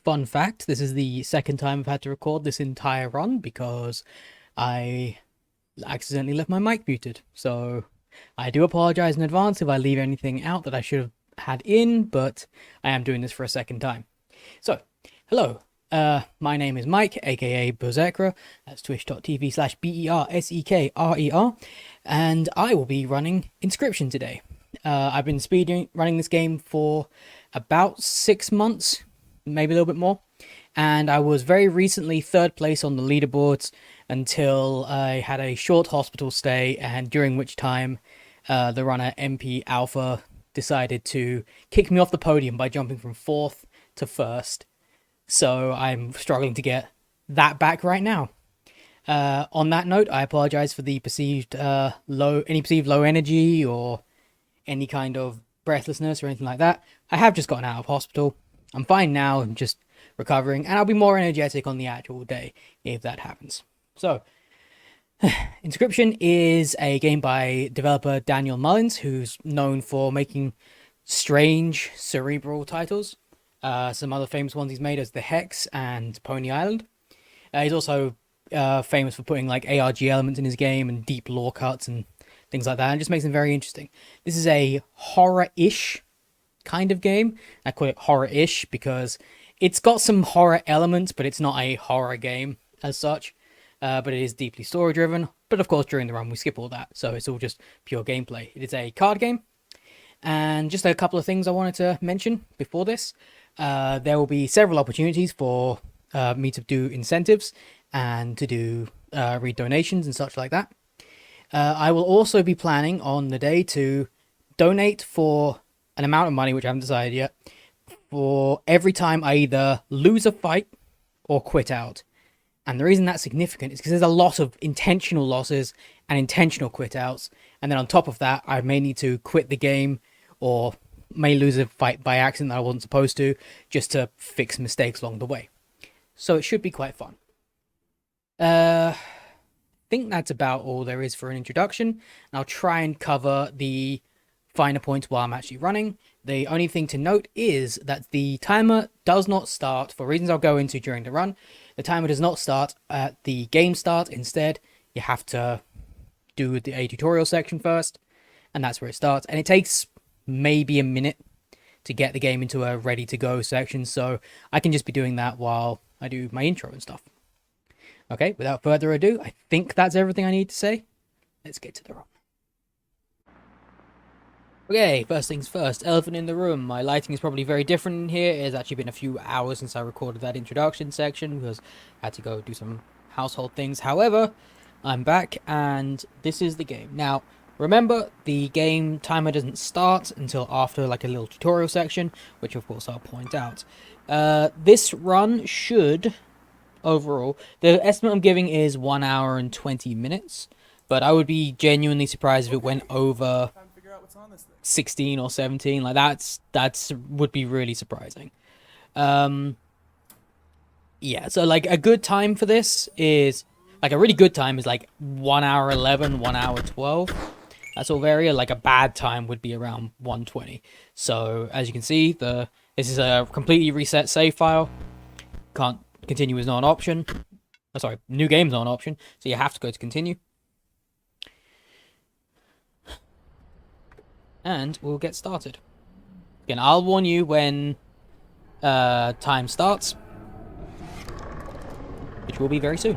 fun fact, this is the second time I've had to record this entire run because I accidentally left my mic muted. So I do apologize in advance if I leave anything out that I should have had in, but I am doing this for a second time. So, hello. My name is Mike, aka Bersekrer. That's twitch.tv/BERSEKRER, and I will be running Inscryption today. I've been running this game for about 6 months, maybe a little bit more, and I was very recently third place on the leaderboards until I had a short hospital stay, and during which time the runner MP Alpha decided to kick me off the podium by jumping from 4th to 1st. So I'm struggling to get that back right now. On that note, I apologize for the perceived low energy or any kind of breathlessness or anything like that. I have just gotten out of hospital. I'm fine now. I'm just recovering, and I'll be more energetic on the actual day if that happens. So, Inscryption is a game by developer Daniel Mullins, who's known for making strange, cerebral titles. Some other famous ones he's made is The Hex and Pony Island. He's also famous for putting like ARG elements in his game and deep lore cuts and things like that, and it just makes them very interesting. This is a horror-ish kind of game. I call it horror-ish because it's got some horror elements, but it's not a horror game as such. But it is deeply story-driven. But of course, during the run, we skip all that, so it's all just pure gameplay. It is a card game. And just a couple of things I wanted to mention before this. There will be several opportunities for me to do incentives and to do read donations and such like that. I will also be planning on the day to donate for an amount of money, which I haven't decided yet, for every time I either lose a fight or quit out. And the reason that's significant is because there's a lot of intentional losses and intentional quit outs. And then on top of that, I may need to quit the game or may lose a fight by accident that I wasn't supposed to, just to fix mistakes along the way. So it should be quite fun. I think that's about all there is for an introduction. And I'll try and cover the finer points while I'm actually running. The only thing to note is that the timer does not start, for reasons I'll go into during the run. The timer does not start at the game start. Instead, you have to do a tutorial section first, and that's where it starts. And it takes maybe a minute to get the game into a ready to go section, so I can just be doing that while I do my intro and stuff. Okay, without further ado, I think that's everything I need to say. Let's get to the run. Okay, first things first, elephant in the room. My lighting is probably very different in here. It has actually been a few hours since I recorded that introduction section because I had to go do some household things. However, I'm back and this is the game. Now, remember, the game timer doesn't start until after like a little tutorial section, which of course I'll point out. This run should, overall, the estimate I'm giving is 1 hour and 20 minutes, but I would be genuinely surprised if it went over 16 or 17. Like that's would be really surprising. Yeah, so like a good time for this is, like a really good time is like 1 hour 11, 1 hour 12. That's all vary. Like a bad time would be around 120. So as you can see, this is a completely reset save file. Can't continue is not an option. Oh, sorry, new game's not an option. So you have to go to continue. And we'll get started. Again, I'll warn you when time starts, which will be very soon.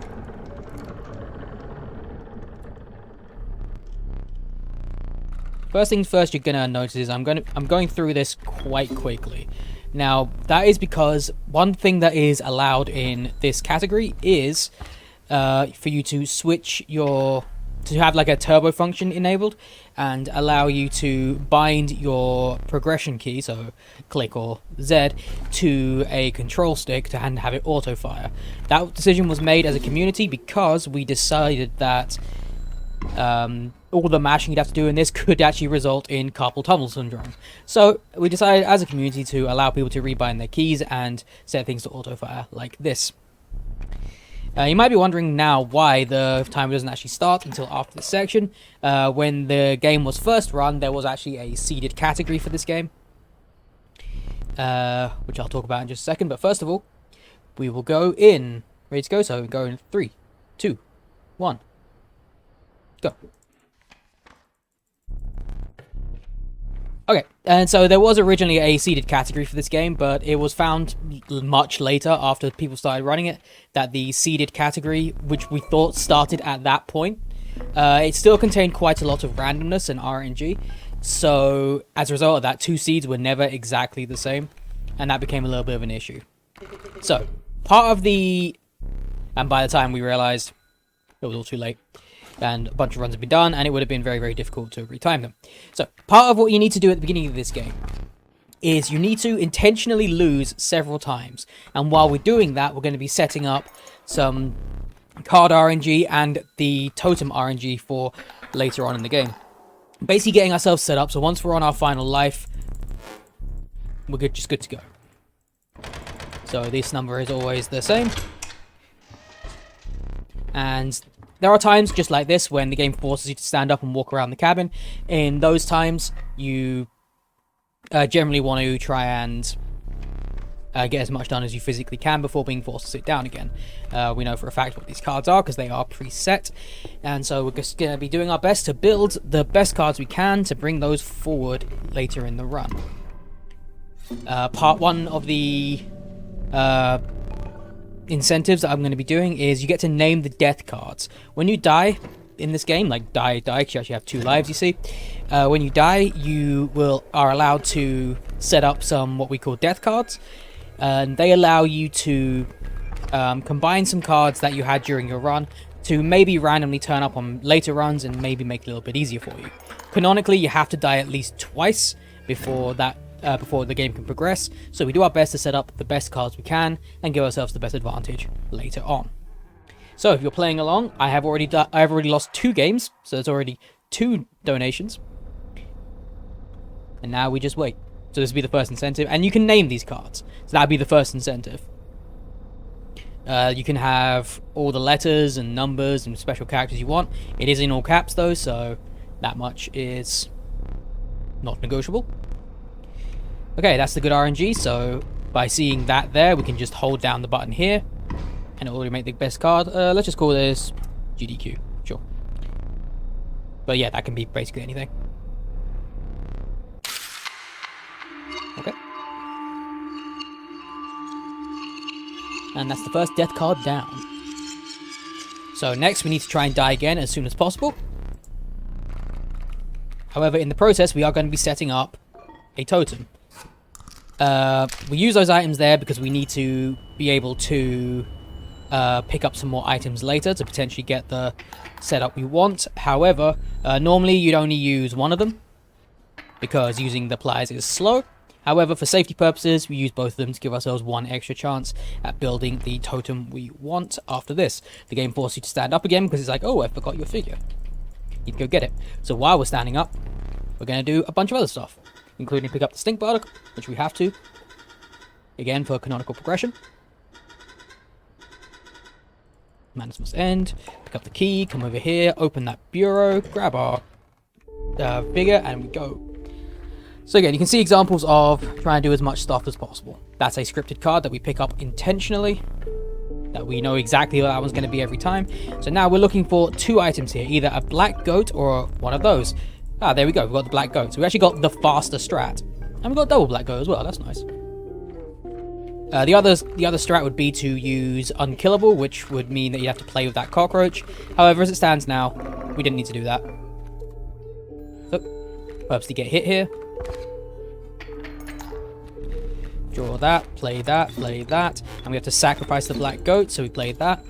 First things first, you're gonna notice is I'm going through this quite quickly. Now, that is because one thing that is allowed in this category is for you to switch to have like a turbo function enabled and allow you to bind your progression key, so click or Z, to a control stick to have it auto fire. That decision was made as a community because we decided that all the mashing you'd have to do in this could actually result in carpal tunnel syndrome. So we decided as a community to allow people to rebind their keys and set things to auto fire like this. You might be wondering now why the timer doesn't actually start until after this section. When the game was first run, there was actually a seeded category for this game, which I'll talk about in just a second. But first of all, we will go in. Ready to go? So we go in 3, 2, 1, go. Okay, and so there was originally a seeded category for this game, but it was found much later after people started running it that the seeded category, which we thought started at that point, it still contained quite a lot of randomness and RNG. So as a result of that, 2 seeds were never exactly the same, and that became a little bit of an issue. So part of the... And by the time we realized it was all too late, and a bunch of runs have been done, and it would have been very, very difficult to retime them. So, part of what you need to do at the beginning of this game is you need to intentionally lose several times. And while we're doing that, we're going to be setting up some card RNG and the totem RNG for later on in the game. Basically getting ourselves set up, so once we're on our final life, we're just good to go. So this number is always the same. And there are times just like this when the game forces you to stand up and walk around the cabin. In those times, you generally want to try and get as much done as you physically can before being forced to sit down again. We know for a fact what these cards are because they are preset. And so we're just going to be doing our best to build the best cards we can to bring those forward later in the run. Part 1 of the... incentives that I'm going to be doing is you get to name the death cards. When you die in this game, like die, because you actually have 2 lives, you see. When you die, you are allowed to set up some what we call death cards, and they allow you to combine some cards that you had during your run to maybe randomly turn up on later runs and maybe make it a little bit easier for you. Canonically, you have to die at least twice before the game can progress, so we do our best to set up the best cards we can and give ourselves the best advantage later on. So if you're playing along, I have already lost 2 games, so there's already 2 donations, and now we just wait. So this will be the first incentive, and you can name these cards, so that'll be the first incentive. You can have all the letters and numbers and special characters you want. It is in all caps though, so that much is not negotiable. Okay, that's the good RNG, so by seeing that there, we can just hold down the button here, and it will make the best card. Let's just call this AGDQ, sure. But yeah, that can be basically anything. Okay. And that's the first death card down. So next, we need to try and die again as soon as possible. However, in the process, we are going to be setting up a totem. We use those items there because we need to be able to pick up some more items later to potentially get the setup we want. However, normally you'd only use 1 of them because using the pliers is slow. However, for safety purposes, we use both of them to give ourselves 1 extra chance at building the totem we want after this. The game forces you to stand up again because it's like, oh, I forgot your figure. You can go get it. So while we're standing up, we're going to do a bunch of other stuff, including pick up the stink bug, which we have to, again, for canonical progression. Madness must end. Pick up the key, come over here, open that bureau, grab our figure, and we go. So again, you can see examples of trying to do as much stuff as possible. That's a scripted card that we pick up intentionally, that we know exactly what that one's going to be every time. So now we're looking for 2 items here, either a black goat or one of those. Ah, there we go, we've got the black goat. So we actually got the faster strat. And we've got double black goat as well, that's nice. The other strat would be to use unkillable, which would mean that you have to play with that cockroach. However, as it stands now, we didn't need to do that. So, purposely get hit here. Draw that, play that, and we have to sacrifice the black goat, so we played that.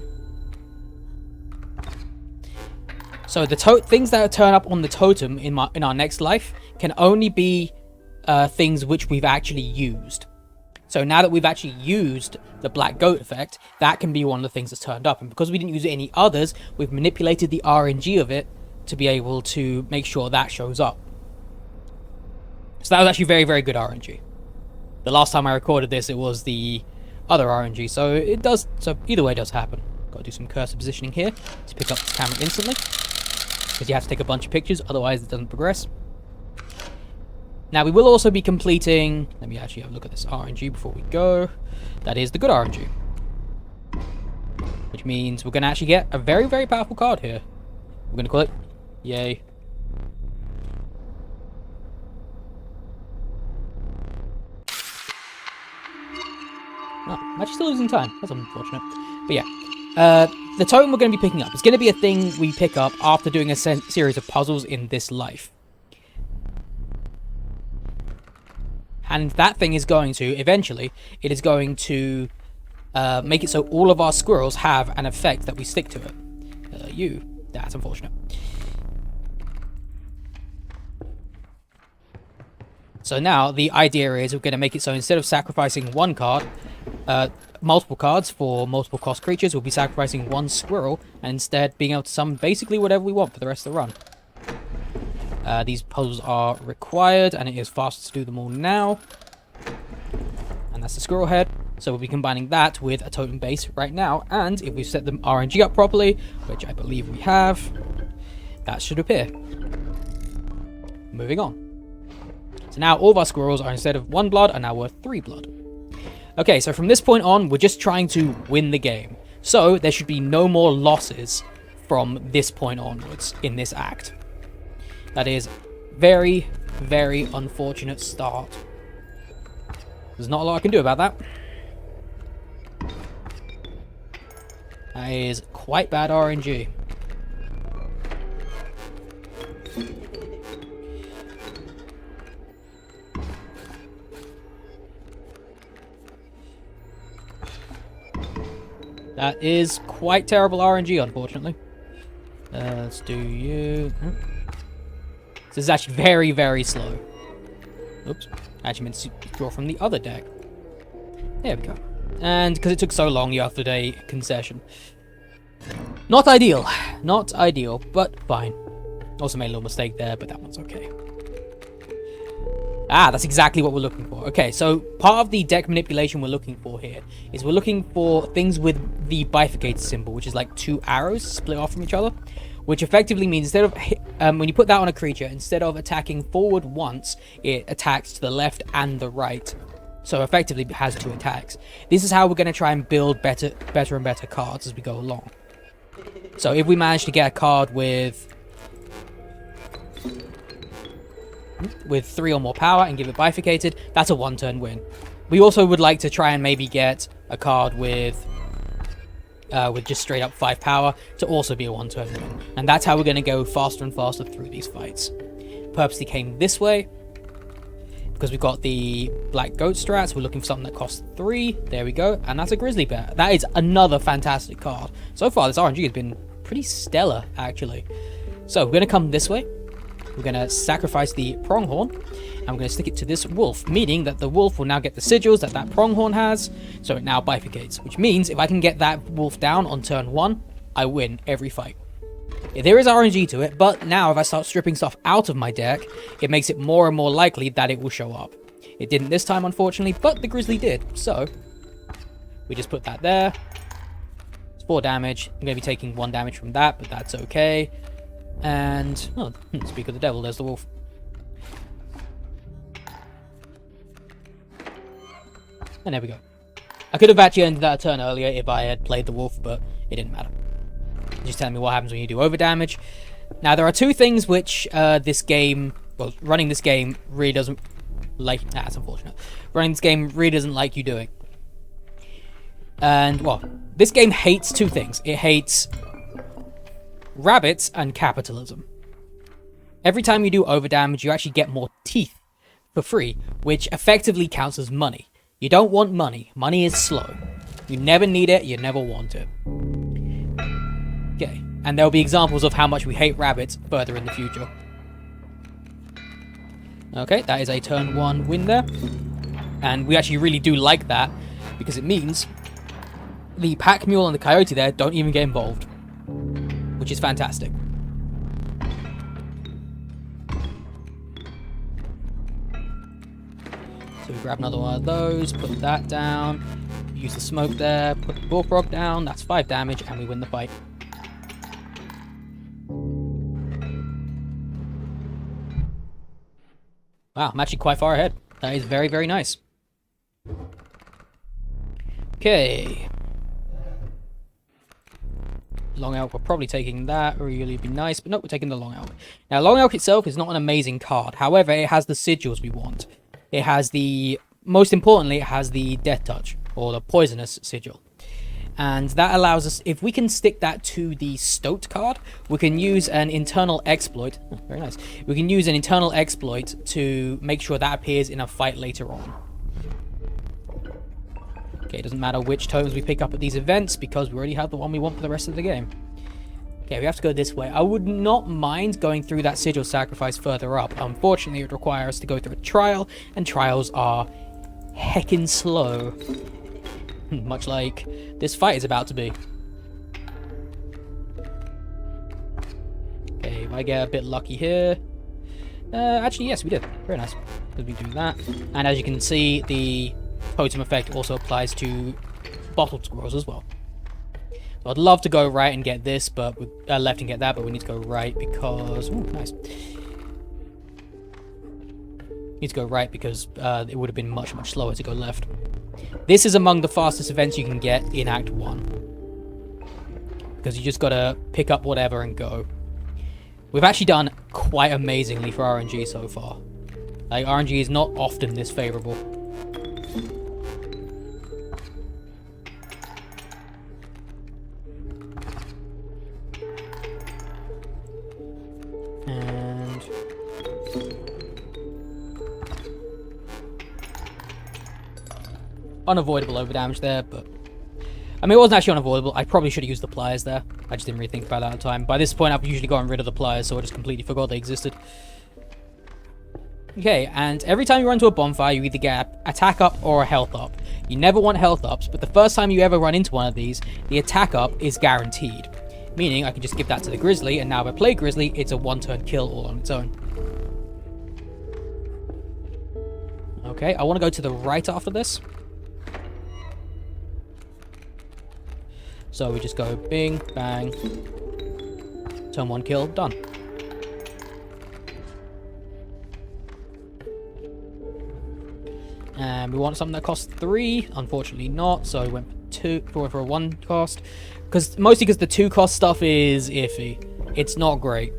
So the things that turn up on the totem in our next life can only be things which we've actually used. So now that we've actually used the black goat effect, that can be one of the things that's turned up. And because we didn't use any others, we've manipulated the RNG of it to be able to make sure that shows up. So that was actually very, very good RNG. The last time I recorded this, it was the other RNG, so it does. So either way, it does happen. Got to do some cursor positioning here to pick up the camera instantly, because you have to take a bunch of pictures, otherwise it doesn't progress. Now we will also be completing. Let me actually have a look at this RNG before we go. That is the good RNG. which means we're going to actually get a very, very powerful card here. We're going to call it Yay. Oh, I'm actually still losing time. That's unfortunate. But yeah, the totem we're going to be picking up is going to be a thing we pick up after doing a series of puzzles in this life. And that thing is going to, eventually, it is going to make it so all of our squirrels have an effect that we stick to it. That's unfortunate. So now, the idea is we're going to make it so instead of sacrificing one card, multiple cards for multiple cost creatures, we'll be sacrificing one squirrel, and instead being able to summon basically whatever we want for the rest of the run. These puzzles are required, and it is faster to do them all now. And that's the squirrel head. So we'll be combining that with a totem base right now, and if we set the RNG up properly, which I believe we have, that should appear. Moving on. So now all of our squirrels are, instead of 1 blood, are now worth 3 blood. Okay, so from this point on, we're just trying to win the game. So there should be no more losses from this point onwards in this act. That is very, very unfortunate start. There's not a lot I can do about that. That is quite bad RNG. That is quite terrible RNG, unfortunately. Let's do you. This is actually very, very slow. Oops. I actually meant to draw from the other deck. There we go. And because it took so long, you have to do a concession. Not ideal. Not ideal, but fine. Also made a little mistake there, but that one's okay. Ah, that's exactly what we're looking for. Okay, so part of the deck manipulation we're looking for here is we're looking for things with the bifurcated symbol, which is like 2 arrows split off from each other, which effectively means instead of when you put that on a creature, instead of attacking forward once, it attacks to the left and the right. So effectively it has 2 attacks. This is how we're going to try and build better and better cards as we go along. So if we manage to get a card with 3 or more power and give it bifurcated, that's a 1-turn win. We also would like to try and maybe get a card with just straight up 5 power to also be a 1-turn win. And that's how we're going to go faster and faster through these fights. Purposely came this way because we've got the black goat strats. We're looking for something that costs 3. There we go. And that's a grizzly bear. That is another fantastic card. So far, this RNG has been pretty stellar, actually. So we're going to come this way. We're going to sacrifice the pronghorn, and we're going to stick it to this wolf, meaning that the wolf will now get the sigils that that pronghorn has, so it now bifurcates, which means if I can get that wolf down on turn 1, I win every fight. There is RNG to it, but now if I start stripping stuff out of my deck, it makes it more and more likely that it will show up. It didn't this time, unfortunately, but the grizzly did, so we just put that there. It's 4 damage. I'm going to be taking 1 damage from that, but that's okay. And, oh, speak of the devil, there's the wolf. And there we go. I could have actually ended that turn earlier if I had played the wolf, but it didn't matter. Just telling me what happens when you do over damage. Now, there are 2 things which this game, well, running this game really doesn't like. That's unfortunate. Running this game really doesn't like you doing. And, well, this game hates 2 things. It hates rabbits and capitalism. Every time you do overdamage, you actually get more teeth for free, which effectively counts as money. You don't want money. Money is slow. You never need it, you never want it. Okay, and there'll be examples of how much we hate rabbits further in the future. Okay, that is a turn 1 win there. And we actually really do like that, because it means the pack mule and the coyote there don't even get involved, which is fantastic. So we grab another one of those, put that down, use the smoke there, put the bullfrog down, that's 5 damage, and we win the fight. Wow, I'm actually quite far ahead. That is very, very nice. Okay. Long Elk. We're probably taking that. Really be nice. But nope, we're taking the Long Elk. Now, Long Elk itself is not an amazing card. However, it has the sigils we want. It has the... Most importantly, it has the Death Touch. Or the Poisonous sigil. And that allows us... If we can stick that to the Stoat card, we can use an internal exploit. Oh, very nice. We can use an internal exploit to make sure that appears in a fight later on. Okay, it doesn't matter which totems we pick up at these events because we already have the one we want for the rest of the game. Okay, we have to go this way. I would not mind going through that sigil sacrifice further up. Unfortunately, it would require us to go through a trial, and trials are heckin' slow. Much like this fight is about to be. Okay, if I get a bit lucky here. Actually, yes, we did. Very nice. Because we do that. And as you can see, the totem effect also applies to bottled squirrels as well. So I'd love to go right and get this, but left and get that, but we need to go right because... Ooh, nice. Need to go right because it would have been much, much slower to go left. This is among the fastest events you can get in Act 1. Because you just gotta pick up whatever and go. We've actually done quite amazingly for RNG so far. Like, RNG is not often this favorable. And... unavoidable overdamage there, but... I mean, it wasn't actually unavoidable. I probably should have used the pliers there. I just didn't really think about that at the time. By this point, I've usually gotten rid of the pliers, so I just completely forgot they existed. Okay, and every time you run into a bonfire, you either get attack up or a health up. You never want health ups, but the first time you ever run into one of these, the attack up is guaranteed. Meaning, I can just give that to the Grizzly, and now if I play Grizzly, it's a one-turn kill all on its own. Okay, I want to go to the right after this. So we just go bing, bang, turn 1 kill, done. And we want something that costs 3, unfortunately not, so we went for a 1 cost. Mostly because the 2 cost stuff is iffy. It's not great.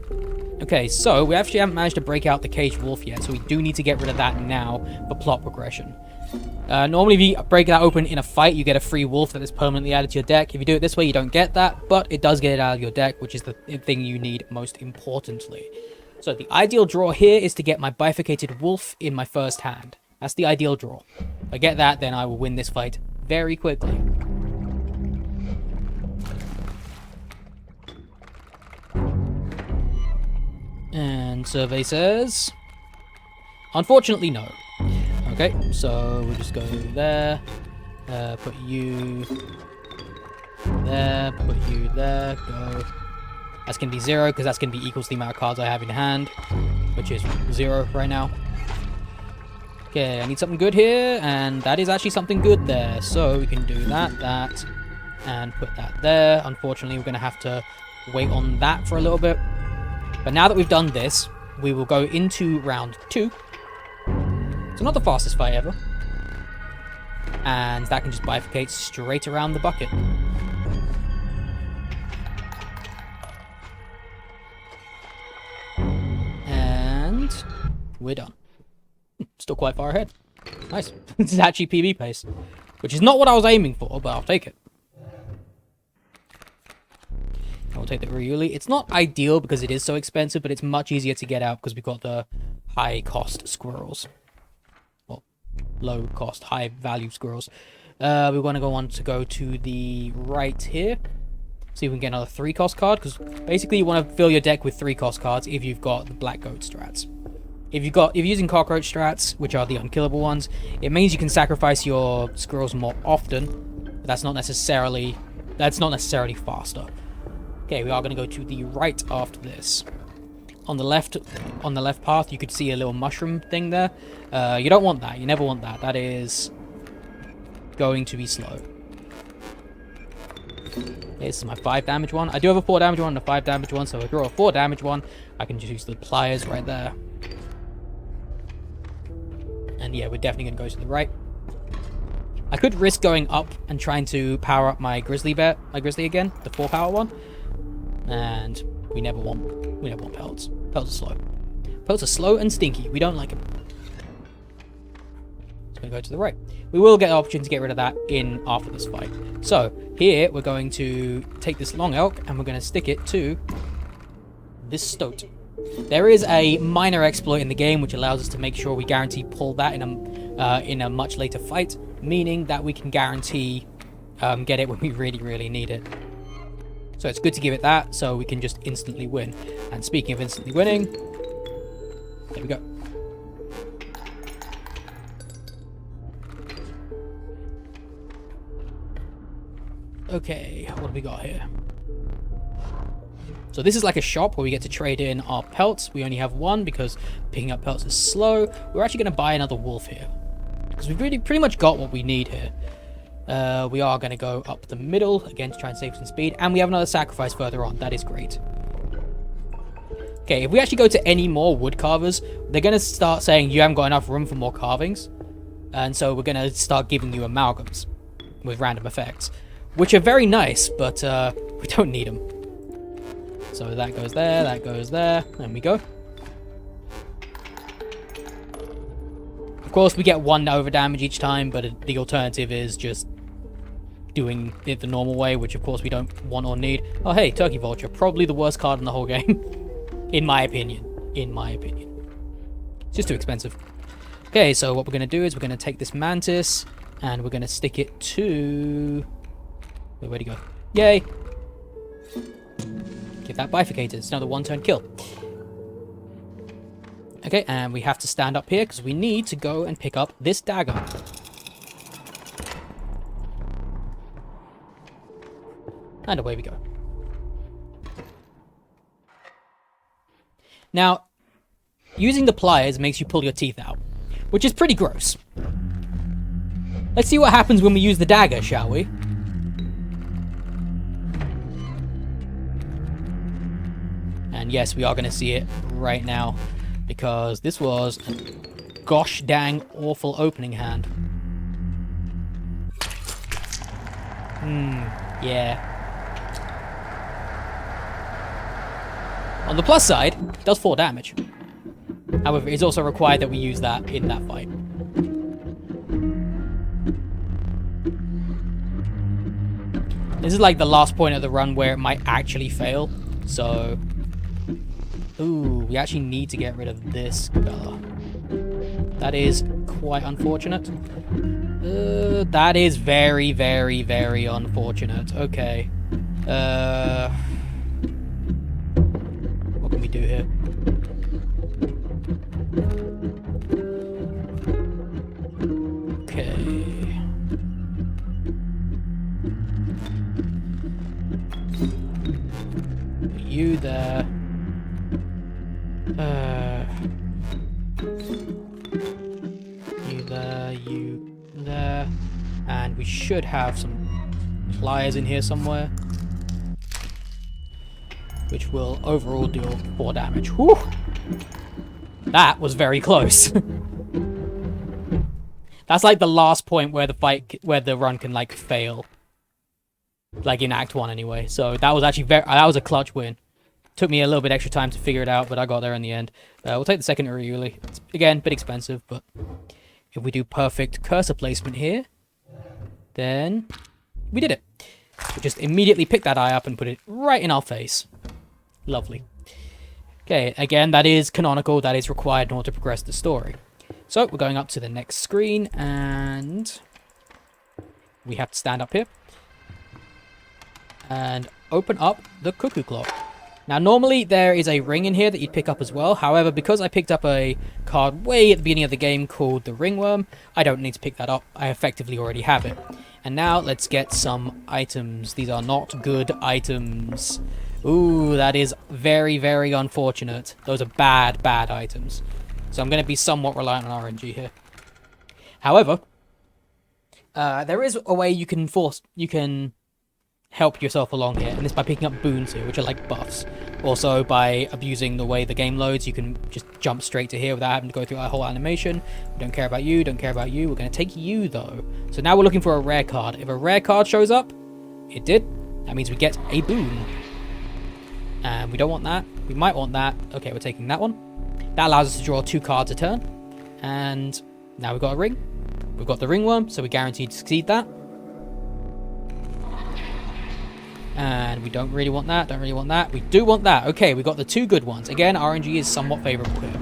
Okay, so we actually haven't managed to break out the caged wolf yet, so we do need to get rid of that now for plot progression. Normally, if you break that open in a fight, you get a free wolf that is permanently added to your deck. If you do it this way, you don't get that, but it does get it out of your deck, which is the thing you need most importantly. So the ideal draw here is to get my bifurcated wolf in my first hand. That's the ideal draw. If I get that, then I will win this fight very quickly. And survey says... unfortunately, no. Okay, so we'll just go there, put you there, put you there, go. That's going to be 0, because that's going to be equals the amount of cards I have in hand, which is 0 right now. Okay, I need something good here, and that is actually something good there. So we can do that, and put that there. Unfortunately, we're going to have to wait on that for a little bit. But now that we've done this, we will go into round 2. So not the fastest fight ever. And that can just bifurcate straight around the bucket. And we're done. Still quite far ahead. Nice. This is actually PB pace. Which is not what I was aiming for, but I'll take it. I'll take the Ryuli. It's not ideal because it is so expensive, but it's much easier to get out because we've got the high cost squirrels. Low cost, high value squirrels. We want to go to the right here. See if we can get another 3 cost card, because basically you want to fill your deck with 3 cost cards if you've got the black goat strats. If you're using cockroach strats, which are the unkillable ones, it means you can sacrifice your squirrels more often, but that's not necessarily faster. Okay, we are going to go to the right after this. On the left path, you could see a little mushroom thing there. You don't want that. You never want that. That is going to be slow. Okay, this is my 5 damage one. I do have a 4 damage one and a 5 damage one, so if I draw a 4 damage one, I can just use the pliers right there. And yeah, we're definitely going to go to the right. I could risk going up and trying to power up my grizzly again, the 4 power one. And we never want pelts. Pelts are slow. Pelts are slow and stinky. We don't like them. It's going to go to the right. We will get an opportunity to get rid of that after this fight. So here we're going to take this long elk and we're going to stick it to this stoat. There is a minor exploit in the game which allows us to make sure we guarantee pull that in a much later fight, meaning that we can guarantee get it when we really need it. So it's good to give it that so we can just instantly win. And speaking of instantly winning, there we go. Okay, what have we got here? So this is like a shop where we get to trade in our pelts. We only have one because picking up pelts is slow. We're actually going to buy another wolf here because we've really pretty much got what we need here. We are going to go up the middle again to try and save some speed, and we have another sacrifice further on. That is great. Okay, if we actually go to any more wood carvers, they're going to start saying you haven't got enough room for more carvings, and so we're going to start giving you amalgams with random effects, which are very nice, but we don't need them. So that goes there, and we go. Of course, we get 1 over damage each time, but the alternative is just doing it the normal way, which of course we don't want or need. Oh hey, Turkey Vulture, probably the worst card in the whole game, in my opinion. It's just too expensive. Okay, so what we're going to do is we're going to take this mantis, and we're going to stick it to... Where'd he go? Yay! Give that bifurcated. It's another 1-turn kill. Okay, and we have to stand up here because we need to go and pick up this dagger. And away we go. Now, using the pliers makes you pull your teeth out, which is pretty gross. Let's see what happens when we use the dagger, shall we? And yes, we are going to see it right now, because this was a gosh dang awful opening hand. Yeah. On the plus side, it does 4 damage. However, it's also required that we use that in that fight. This is like the last point of the run where it might actually fail, so... Ooh, we actually need to get rid of this fella. That is quite unfortunate. That is very unfortunate. Okay. What can we do here? Okay. You there. You there, and we should have some pliers in here somewhere, which will overall deal 4 damage. Whew! That was very close. That's like the last point where the run can like fail, like in Act 1 anyway. So that was actually that was a clutch win. Took me a little bit extra time to figure it out, but I got there in the end. We'll take the secondary, really. It's, again, a bit expensive, but if we do perfect cursor placement here, then we did it. We just immediately pick that eye up and put it right in our face. Lovely. Okay, again, that is canonical. That is required in order to progress the story. So we're going up to the next screen, and we have to stand up here and open up the cuckoo clock. Now, normally there is a ring in here that you'd pick up as well. However, because I picked up a card way at the beginning of the game called the Ringworm, I don't need to pick that up. I effectively already have it. And now let's get some items. These are not good items. Ooh, that is very unfortunate. Those are bad items. So I'm going to be somewhat reliant on RNG here. However, there is a way you can help yourself along here, and it's by picking up boons here, which are like buffs. Also, by abusing the way the game loads, you can just jump straight to here without having to go through our whole animation. We don't care about you, We're going to take you, though. So now we're looking for a rare card. If a rare card shows up, it did, that means we get a boon. And we don't want that. We might want that. Okay, we're taking that one. That allows us to draw 2 cards a turn. And now we've got a ring. We've got the ringworm, so we're guaranteed to succeed that. And we don't really want that. Don't really want that. We do want that. Okay, we got the 2 good ones. Again, RNG is somewhat favorable here.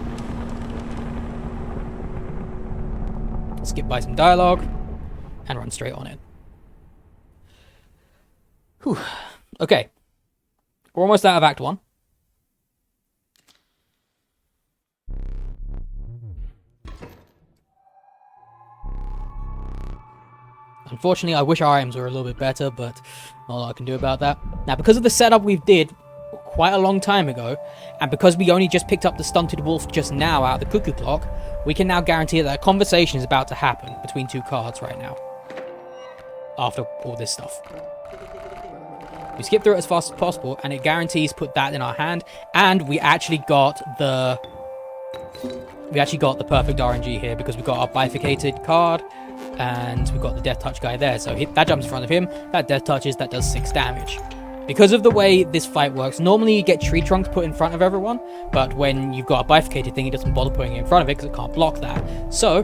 Skip by some dialogue and run straight on it. Whew. Okay. We're almost out of Act 1. Unfortunately, I wish our items were a little bit better, but not a lot I can do about that. Now, because of the setup we did quite a long time ago, and because we only just picked up the Stunted Wolf just now out of the Cuckoo Clock, we can now guarantee that a conversation is about to happen between 2 cards right now. After all this stuff. We skip through it as fast as possible, and it guarantees put that in our hand, and we actually got the perfect RNG here, because we got our bifurcated card, and we've got the Death Touch guy there. So that jumps in front of him, that Death Touches, that does 6 damage. Because of the way this fight works, normally you get Tree Trunks put in front of everyone, but when you've got a bifurcated thing, it doesn't bother putting it in front of it because it can't block that. So,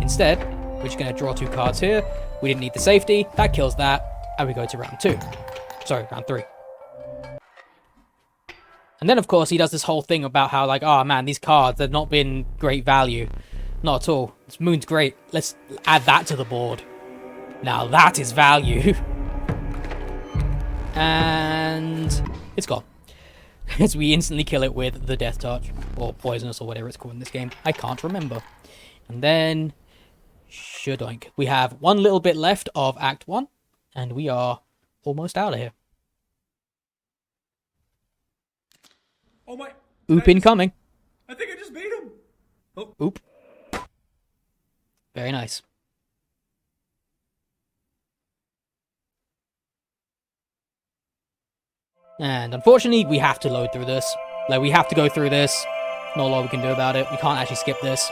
instead, we're just going to draw 2 cards here. We didn't need the safety, that kills that, and we go to round 2. Sorry, round 3. And then, of course, he does this whole thing about how, like, oh man, these cards have not been great value. Not at all. This moon's great. Let's add that to the board. Now that is value. And it's gone. As we instantly kill it with the Death Touch. Or Poisonous, or whatever it's called in this game. I can't remember. And then... shadoink. We have 1 little bit left of Act 1. And we are almost out of here. Oh my... Oop incoming. I think I just beat him. Oh, oop. Very nice. And unfortunately, we have to load through this. Like, we have to go through this. Not a lot we can do about it. We can't actually skip this.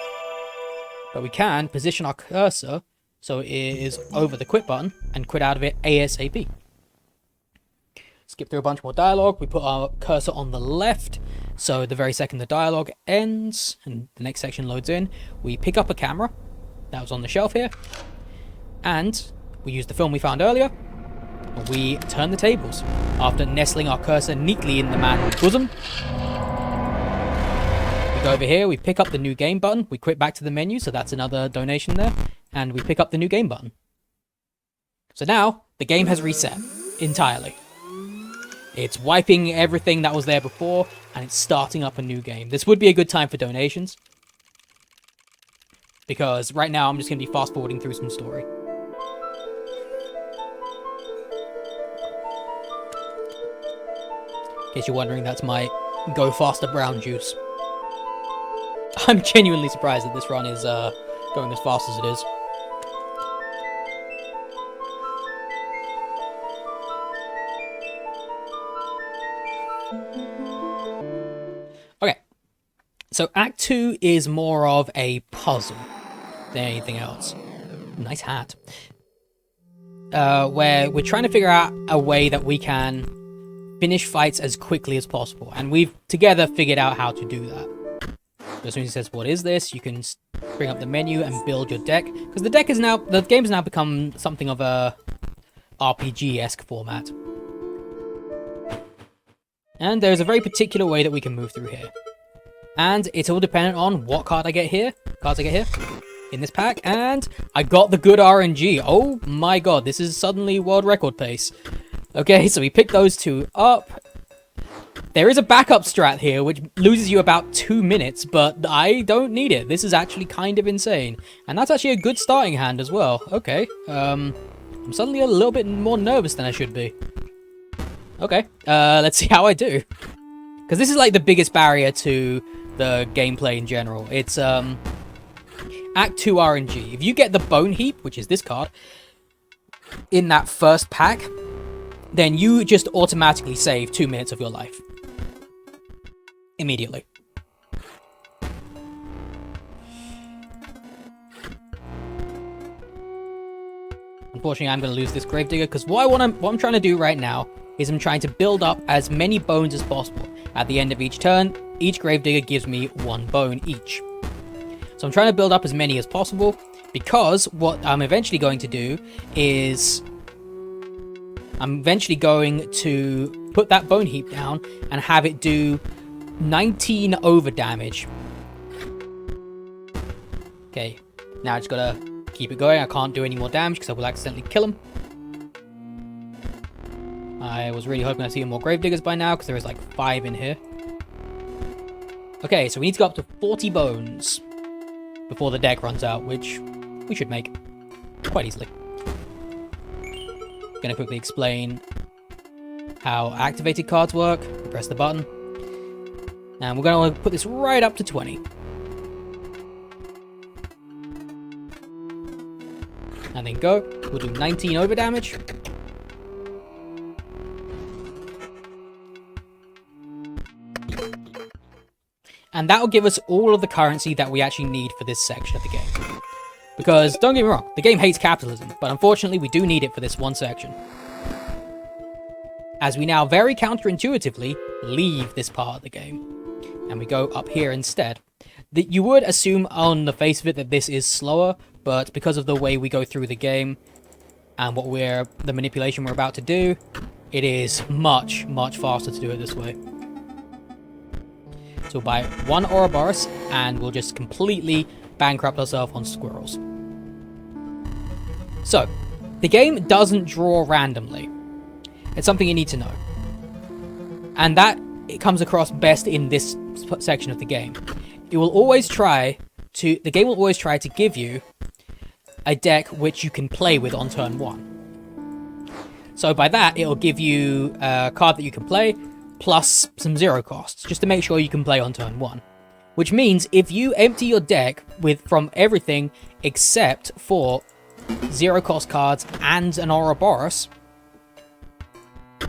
But we can position our cursor so it is over the quit button and quit out of it ASAP. Skip through a bunch more dialogue. We put our cursor on the left. So the very second the dialogue ends and the next section loads in, we pick up a camera that was on the shelf here. And we use the film we found earlier. And we turn the tables after nestling our cursor neatly in the man's bosom. We go over here, we pick up the new game button. We quit back to the menu, so that's another donation there. And we pick up the new game button. So now, the game has reset entirely. It's wiping everything that was there before, and it's starting up a new game. This would be a good time for donations. Because right now, I'm just going to be fast-forwarding through some story. In case you're wondering, that's my Go Faster Brown juice. I'm genuinely surprised that this run is going as fast as it is. Okay, so Act 2 is more of a puzzle than anything else. Nice hat. Where we're trying to figure out a way that we can finish fights as quickly as possible, and we've together figured out how to do that. As soon as he says, "What is this?" you can bring up the menu and build your deck, because the game has now become something of a RPG-esque format. And there's a very particular way that we can move through here. And it's all dependent on what cards I get here in this pack, and I got the good RNG. Oh my god, this is suddenly world record pace. Okay, so we pick those 2 up. There is a backup strat here, which loses you about 2 minutes, but I don't need it. This is actually kind of insane. And that's actually a good starting hand as well. Okay, I'm suddenly a little bit more nervous than I should be. Okay, let's see how I do. Because this is like the biggest barrier to the gameplay in general. It's Act 2 RNG. If you get the Bone Heap, which is this card, in that first pack, then you just automatically save 2 minutes of your life. Immediately. unfortunately, I'm going to lose this Gravedigger, because what I'm trying to do right now is I'm trying to build up as many bones as possible. At the end of each turn, each Gravedigger gives me 1 bone each. So I'm trying to build up as many as possible, because what I'm eventually going to do is I'm eventually going to put that bone heap down and have it do 19 over damage. Okay, now I just gotta keep it going. I can't do any more damage because I will accidentally kill him. I was really hoping I'd see more Gravediggers by now because there is like 5 in here. Okay, so we need to go up to 40 bones before the deck runs out, which we should make quite easily. Gonna quickly explain how activated cards work. Press the button. And we're gonna put this right up to 20. And then go. We'll do 19 over damage. And that will give us all of the currency that we actually need for this section of the game. Because, don't get me wrong, the game hates capitalism, but unfortunately we do need it for this one section. As we now very counterintuitively leave this part of the game, and we go up here instead. You would assume on the face of it that this is slower, but because of the way we go through the game, and the manipulation we're about to do, it is much, much faster to do it this way. So we'll buy 1 Ouroboros, and we'll just completely bankrupt ourselves on squirrels. So, the game doesn't draw randomly. It's something you need to know. And that it comes across best in this section of the game. The game will always try to give you a deck which you can play with on turn 1. So by that, it'll give you a card that you can play, plus some 0 costs, just to make sure you can play on turn 1. Which means if you empty your deck from everything except for 0 cost cards and an Ouroboros,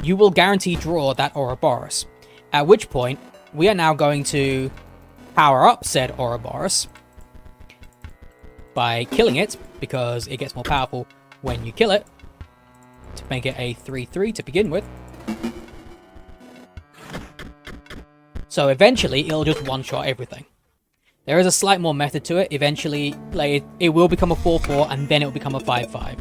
you will guarantee draw that Ouroboros. At which point, we are now going to power up said Ouroboros by killing it, because it gets more powerful when you kill it, to make it a 3/3 to begin with. So eventually, it'll just one-shot everything. There is a slight more method to it. Eventually, it will become a 4/4, and then it will become a 5/5.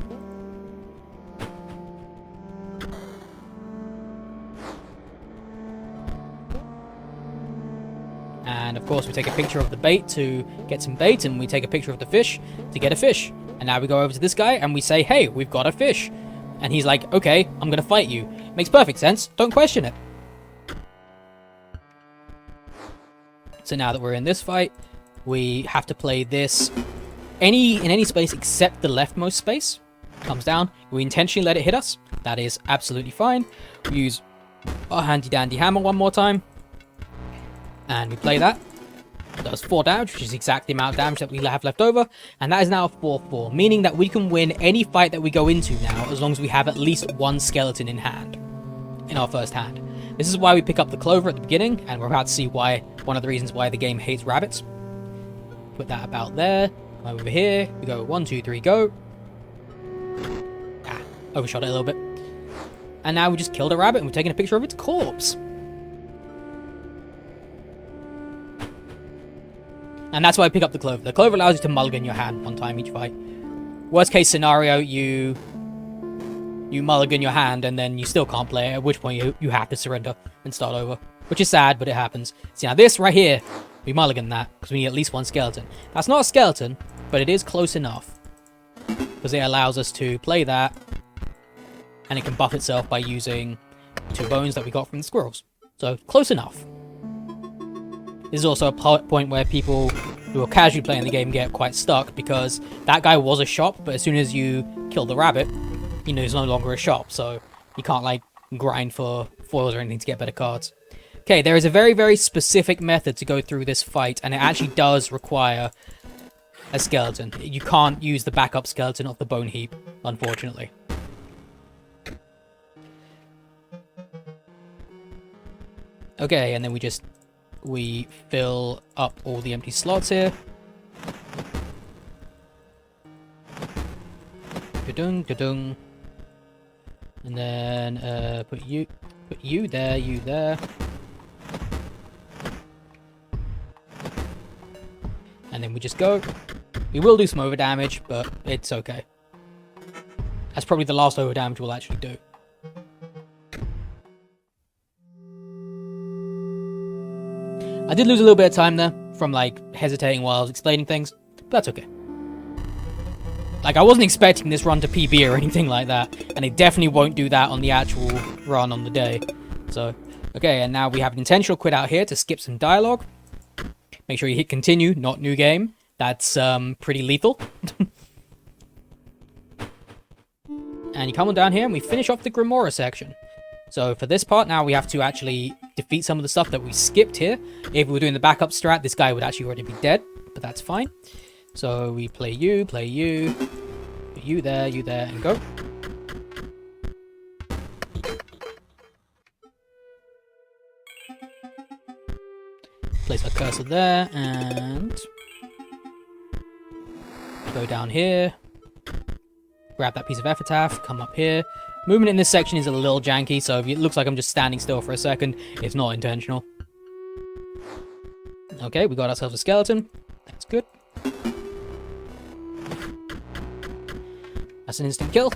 And of course, we take a picture of the bait to get some bait, and we take a picture of the fish to get a fish. And now we go over to this guy, and we say, hey, we've got a fish. And he's like, okay, I'm going to fight you. Makes perfect sense. Don't question it. So now that we're in this fight, we have to play this in any space except the leftmost space. Comes down. We intentionally let it hit us. That is absolutely fine. We use our handy dandy hammer one more time. And we play that. It does 4 damage, which is exactly the amount of damage that we have left over. And that is now a 4/4, meaning that we can win any fight that we go into now, as long as we have at least 1 skeleton in hand. In our first hand. This is why we pick up the clover at the beginning, and we're about to see why, one of the reasons why the game hates rabbits. Put that about there. Come over here. We go 1, 2, 3, go. Ah, overshot it a little bit. And now we just killed a rabbit, and we're taking a picture of its corpse. And that's why I pick up the clover. The clover allows you to mulligan your hand 1 time each fight. Worst case scenario, you mulligan your hand and then you still can't play it, at which point you have to surrender and start over. Which is sad, but it happens. See, now this right here, we mulligan that because we need at least 1 skeleton. That's not a skeleton, but it is close enough. Because it allows us to play that, and it can buff itself by using 2 bones that we got from the squirrels. So, close enough. This is also a point where people who are casually playing the game get quite stuck, because that guy was a shop, but as soon as you kill the rabbit, you know, he's no longer a shop, so you can't, like, grind for foils or anything to get better cards. Okay, there is a very, very specific method to go through this fight, and it actually does require a skeleton. You can't use the backup skeleton of the bone heap, unfortunately. Okay, and then we fill up all the empty slots here. Ka-dung, ka-dung. And then put you there, you there. And then we just go. We will do some over damage, but it's okay. That's probably the last over damage we'll actually do. I did lose a little bit of time there from like hesitating while I was explaining things, but that's okay. Like, I wasn't expecting this run to PB or anything like that, and it definitely won't do that on the actual run on the day. So, okay, and now we have an intentional quit out here to skip some dialogue. Make sure you hit continue, not new game. That's pretty lethal. And you come on down here and we finish off the Grimoire section. So for this part now we have to actually defeat some of the stuff that we skipped here. If we were doing the backup strat, this guy would actually already be dead, but that's fine. So we play you, put you there, and go. Place our cursor there, and go down here. Grab that piece of epitaph, come up here. Movement in this section is a little janky, so if it looks like I'm just standing still for a second, it's not intentional. Okay, we got ourselves a skeleton. That's good. That's an instant kill.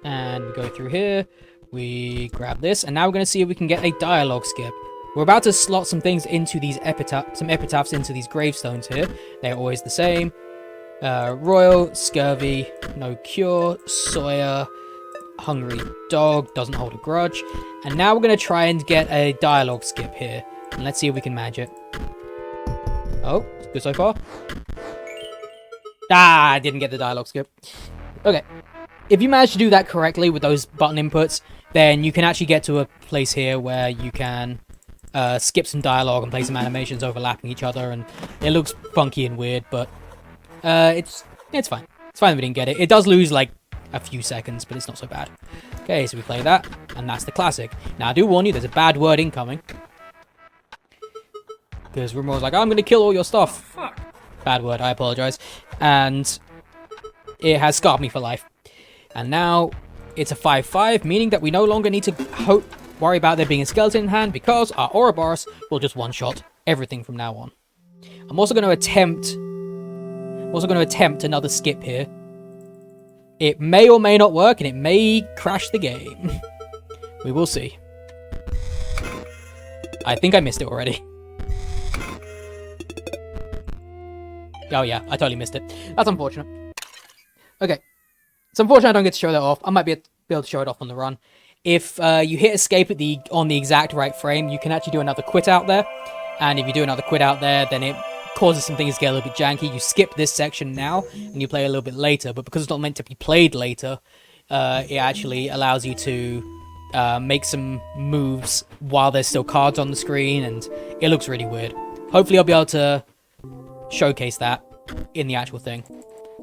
And we go through here. We grab this, and now we're going to see if we can get a dialogue skip. We're about to slot some things into these epitaphs into these gravestones here. They're always the same. Royal, scurvy, no cure, Sawyer, hungry dog, doesn't hold a grudge. And now we're going to try and get a dialogue skip here. And let's see if we can manage it. Oh, it's good so far. Ah, I didn't get the dialogue skip. Okay. If you manage to do that correctly with those button inputs, then you can actually get to a place here where you can skip some dialogue and play some animations overlapping each other, and it looks funky and weird, but it's fine. It's fine if we didn't get it. It does lose like a few seconds, but it's not so bad. Okay, so we play that, and that's the classic. Now I do warn you, there's a bad word incoming. Because Rumour's like, I'm going to kill all your stuff. Fuck. Bad word, I apologize. And it has scarred me for life. And now it's a 5-5, meaning that we no longer need to worry about there being a skeleton in hand, because our Ouroboros will just one-shot everything from now on. I'm also going to attempt another skip here. It may or may not work, and it may crash the game. We will see. I think I missed it already. Oh yeah, I totally missed it. That's unfortunate. Okay. It's unfortunate I don't get to show that off. I might be able to show it off on the run. If you hit escape on the exact right frame, you can actually do another quit out there. And if you do another quit out there, then it causes some things to get a little bit janky. You skip this section now, and you play a little bit later. But because it's not meant to be played later, it actually allows you to make some moves while there's still cards on the screen, and it looks really weird. Hopefully I'll be able to showcase that in the actual thing.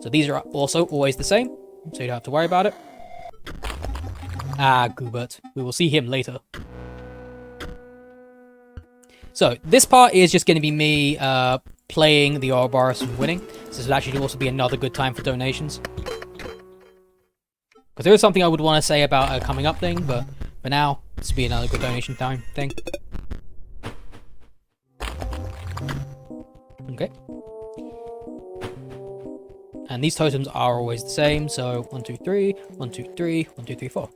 So these are also always the same, so you don't have to worry about it. Ah, Goobert. We will see him later. So, this part is just going to be me playing the Ouroboros and winning. This will actually also be another good time for donations. Because there is something I would want to say about a coming up thing, but for now, this will be another good donation time thing. Okay. And these totems are always the same, so 1, 2, 3, 1, 2, 3, 1, 2, 3, 4.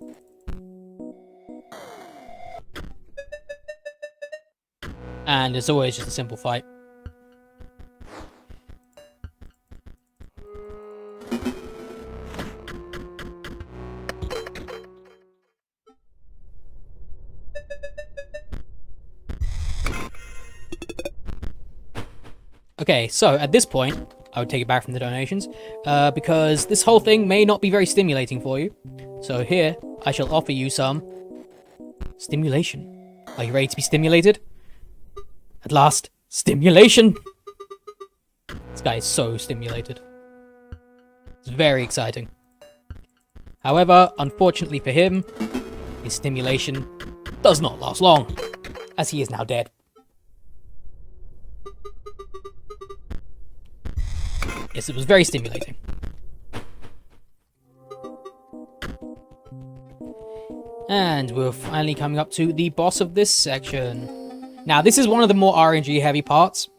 And it's always just a simple fight. Okay, so at this point, I would take it back from the donations, because this whole thing may not be very stimulating for you. So here, I shall offer you some stimulation. Are you ready to be stimulated? At last, stimulation! This guy is so stimulated. It's very exciting. However, unfortunately for him, his stimulation does not last long, as he is now dead. Yes, it was very stimulating. And we're finally coming up to the boss of this section. Now, this is one of the more RNG heavy parts.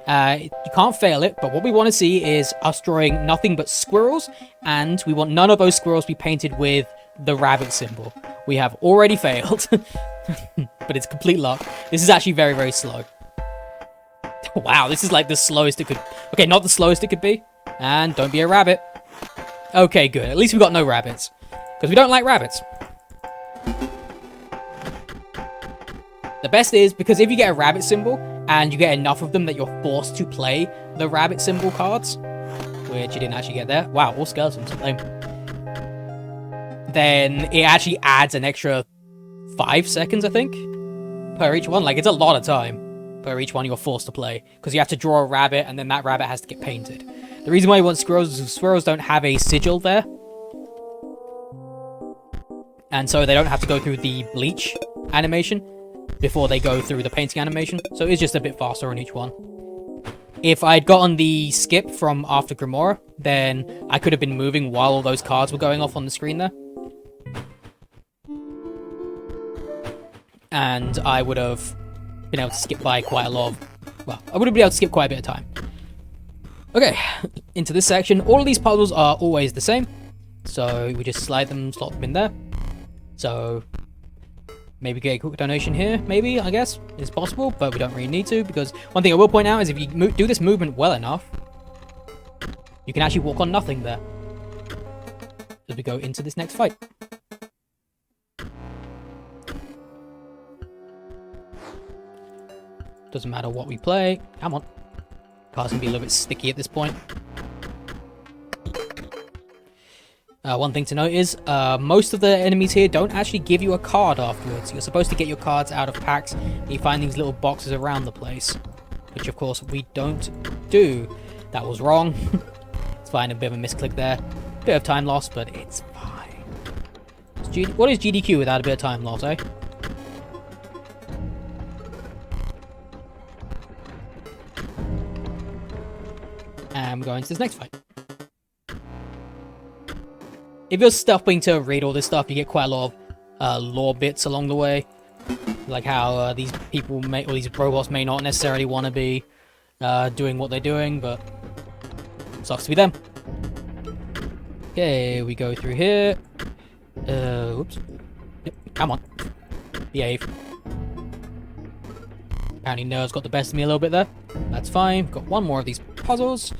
You can't fail it, but what we want to see is us drawing nothing but squirrels, and we want none of those squirrels to be painted with the rabbit symbol. We have already failed, but it's complete luck. This is actually very, very slow. Wow, this is like the slowest it could... Okay, not the slowest it could be. And don't be a rabbit. Okay, good. At least we got no rabbits. Because we don't like rabbits. The best is, because if you get a rabbit symbol, and you get enough of them that you're forced to play the rabbit symbol cards, which you didn't actually get there. Wow, all skeletons. Lame. Then it actually adds an extra 5 seconds, I think, per each one. Like, it's a lot of time per each one you're forced to play, because you have to draw a rabbit, and then that rabbit has to get painted. The reason why you want squirrels is because squirrels don't have a sigil there, and so they don't have to go through the bleach animation before they go through the painting animation, so it's just a bit faster on each one. If I'd gotten the skip from after Grimoire, then I could have been moving while all those cards were going off on the screen there. And I would have been able to skip by quite a lot of... Well, I would have been able to skip quite a bit of time. Okay, into this section. All of these puzzles are always the same, so we just slide them, slot them in there. So... maybe get a quick donation here, maybe, I guess. It's possible, but we don't really need to, because one thing I will point out is if you do this movement well enough, you can actually walk on nothing there. As we go into this next fight. Doesn't matter what we play. Come on. Cards can be a little bit sticky at this point. One thing to note is, most of the enemies here don't actually give you a card afterwards. You're supposed to get your cards out of packs, and you find these little boxes around the place. Which, of course, we don't do. That was wrong. It's fine, a bit of a misclick there. Bit of time loss, but it's fine. What is GDQ without a bit of time loss, eh? And we're going to this next fight. If you're stopping to read all this stuff, you get quite a lot of lore bits along the way. Like how these people or these robots may not necessarily want to be doing what they're doing, but sucks to be them. Okay, we go through here. Whoops. Yep, come on. Behave. Apparently Nerd's got the best of me a little bit there. That's fine. We've got one more of these puzzles.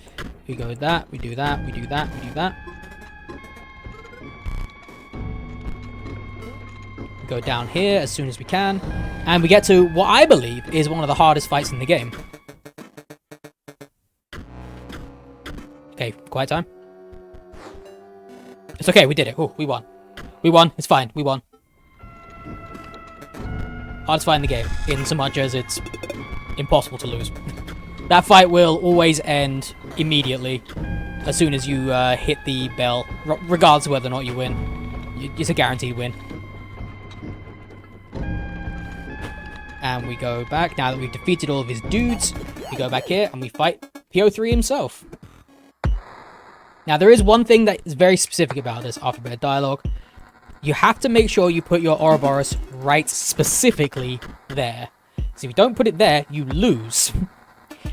We go with that, we do that, we do that, we do that. We go down here as soon as we can. And we get to what I believe is one of the hardest fights in the game. Okay, quiet time. It's okay, we did it. Oh, we won. We won, it's fine, we won. Hardest fight in the game, in so much as it's impossible to lose. That fight will always end immediately as soon as you hit the bell, regardless of whether or not you win. It's a guaranteed win. And we go back, now that we've defeated all of his dudes, we go back here and we fight PO3 himself. Now there is one thing that is very specific about this after a bit of dialogue. You have to make sure you put your Ouroboros right specifically there. So if you don't put it there, you lose.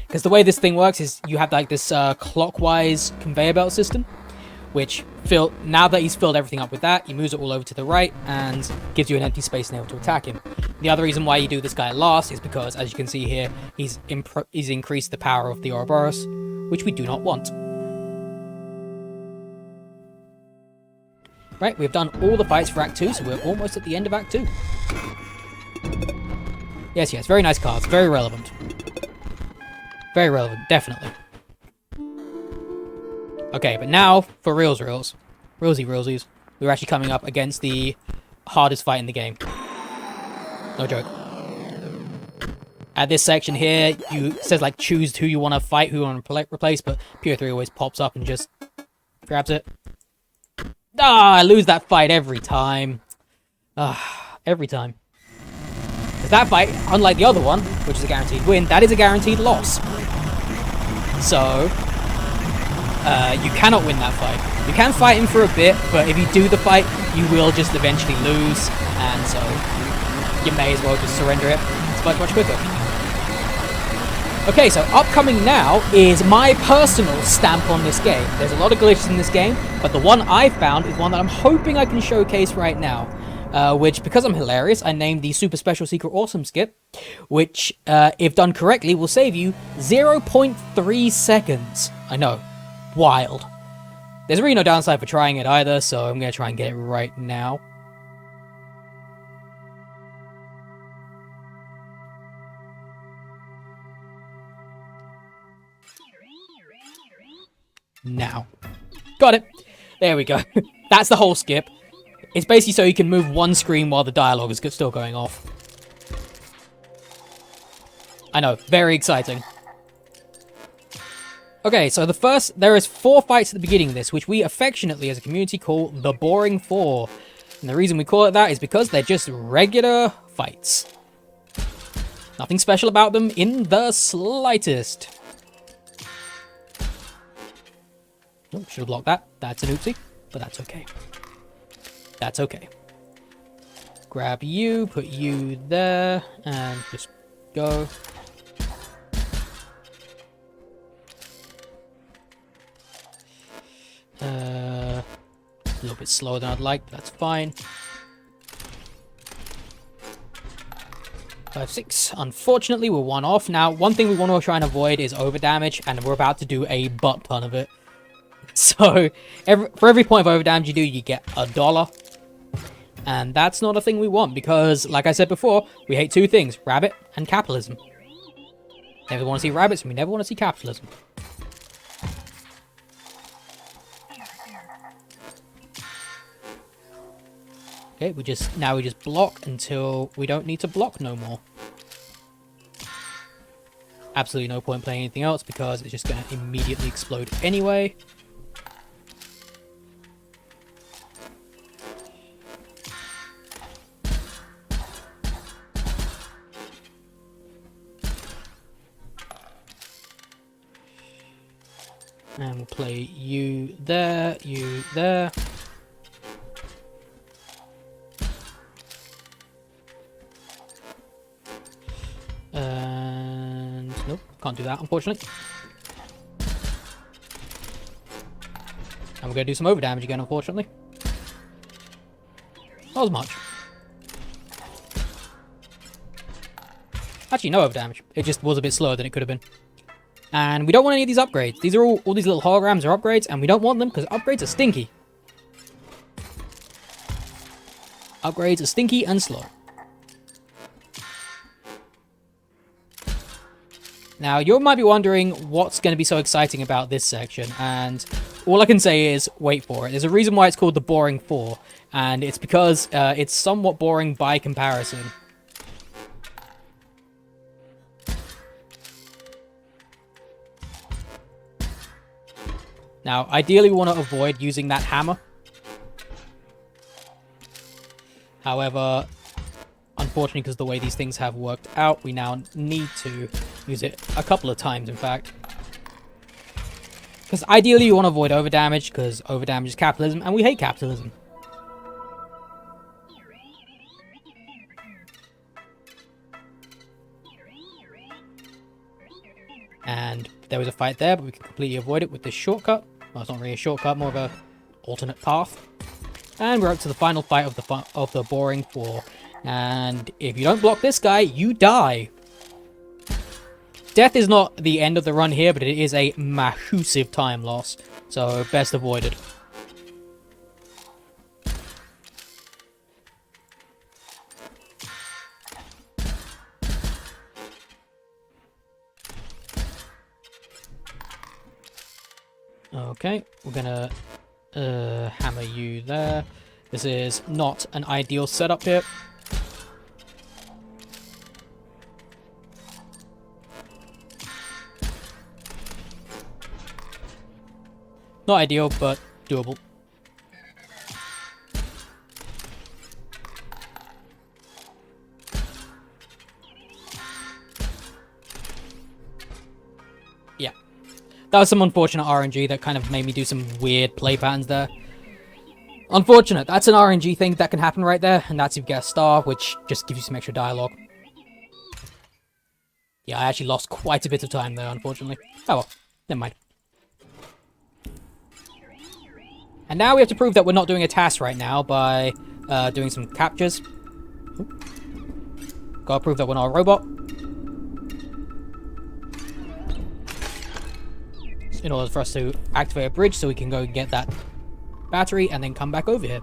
Because the way this thing works is you have like this clockwise conveyor belt system, which now that he's filled everything up with that, he moves it all over to the right and gives you an empty space and able to attack him. The other reason why you do this guy last is because, as you can see here, he's increased the power of the Ouroboros, which we do not want. Right, we've done all the fights for Act 2, so we're almost at the end of Act 2. Yes, very nice cards, very relevant. Very relevant, definitely. Okay, but now, for realsies, we're actually coming up against the hardest fight in the game. No joke. At this section here, it says like choose who you want to fight, who you want to replace, but PO3 always pops up and just grabs it. Ah, I lose that fight every time. Ah, every time. Because that fight, unlike the other one, which is a guaranteed win, that is a guaranteed loss. So, you cannot win that fight. You can fight him for a bit, but if you do the fight, you will just eventually lose, and so you may as well just surrender it. It's much, much quicker. Okay, so upcoming now is my personal stamp on this game. There's a lot of glitches in this game, but the one I found is one that I'm hoping I can showcase right now. Which, because I'm hilarious, I named the Super Special Secret Awesome Skip, which, if done correctly, will save you 0.3 seconds. I know. Wild. There's really no downside for trying it either, so I'm going to try and get it right now. Now. Got it. There we go. That's the whole skip. It's basically so you can move one screen while the dialogue is still going off. I know, very exciting. Okay, so there is 4 fights at the beginning of this, which we affectionately as a community call the Boring 4. And the reason we call it that is because they're just regular fights. Nothing special about them in the slightest. Oh, should have blocked that. That's an oopsie, but that's okay. That's okay. Grab you, put you there, and just go. A little bit slower than I'd like, but that's fine. 5, 6. Unfortunately, we're 1 off. Now, one thing we want to try and avoid is overdamage, and we're about to do a butt ton of it. So, for every point of overdamage you do, you get $1. And that's not a thing we want, because, like I said before, we hate 2 things, rabbit and capitalism. Never want to see rabbits, and we never want to see capitalism. Okay, we just block until we don't need to block no more. Absolutely no point playing anything else, because it's just going to immediately explode anyway. And we'll play you there, you there. And nope, can't do that, unfortunately. And we're going to do some overdamage again, unfortunately. Not as much. Actually, no overdamage. It just was a bit slower than it could have been. And we don't want any of these upgrades. These are all these little holograms are upgrades, and we don't want them because upgrades are stinky. Upgrades are stinky and slow. Now, you might be wondering what's going to be so exciting about this section, and all I can say is wait for it. There's a reason why it's called the Boring 4, and it's because it's somewhat boring by comparison. Now, ideally we want to avoid using that hammer. However, unfortunately, because the way these things have worked out, we now need to use it a couple of times, in fact. Because ideally you want to avoid overdamage, because overdamage is capitalism, and we hate capitalism. And there was a fight there, but we can completely avoid it with this shortcut. Well, it's not really a shortcut, more of a alternate path. And we're up to the final fight of the Boring 4. And if you don't block this guy, you die. Death is not the end of the run here, but it is a massive time loss. So best avoided. Okay, we're gonna hammer you there. This is not an ideal setup here. Not ideal, but doable. That was some unfortunate RNG that kind of made me do some weird play patterns there. Unfortunate. That's an RNG thing that can happen right there, and that's if you get a star, which just gives you some extra dialogue. Yeah, I actually lost quite a bit of time there, unfortunately. Oh well, never mind. And now we have to prove that we're not doing a task right now by doing some captures. Ooh. Gotta prove that we're not a robot. In order for us to activate a bridge so we can go and get that battery and then come back over here.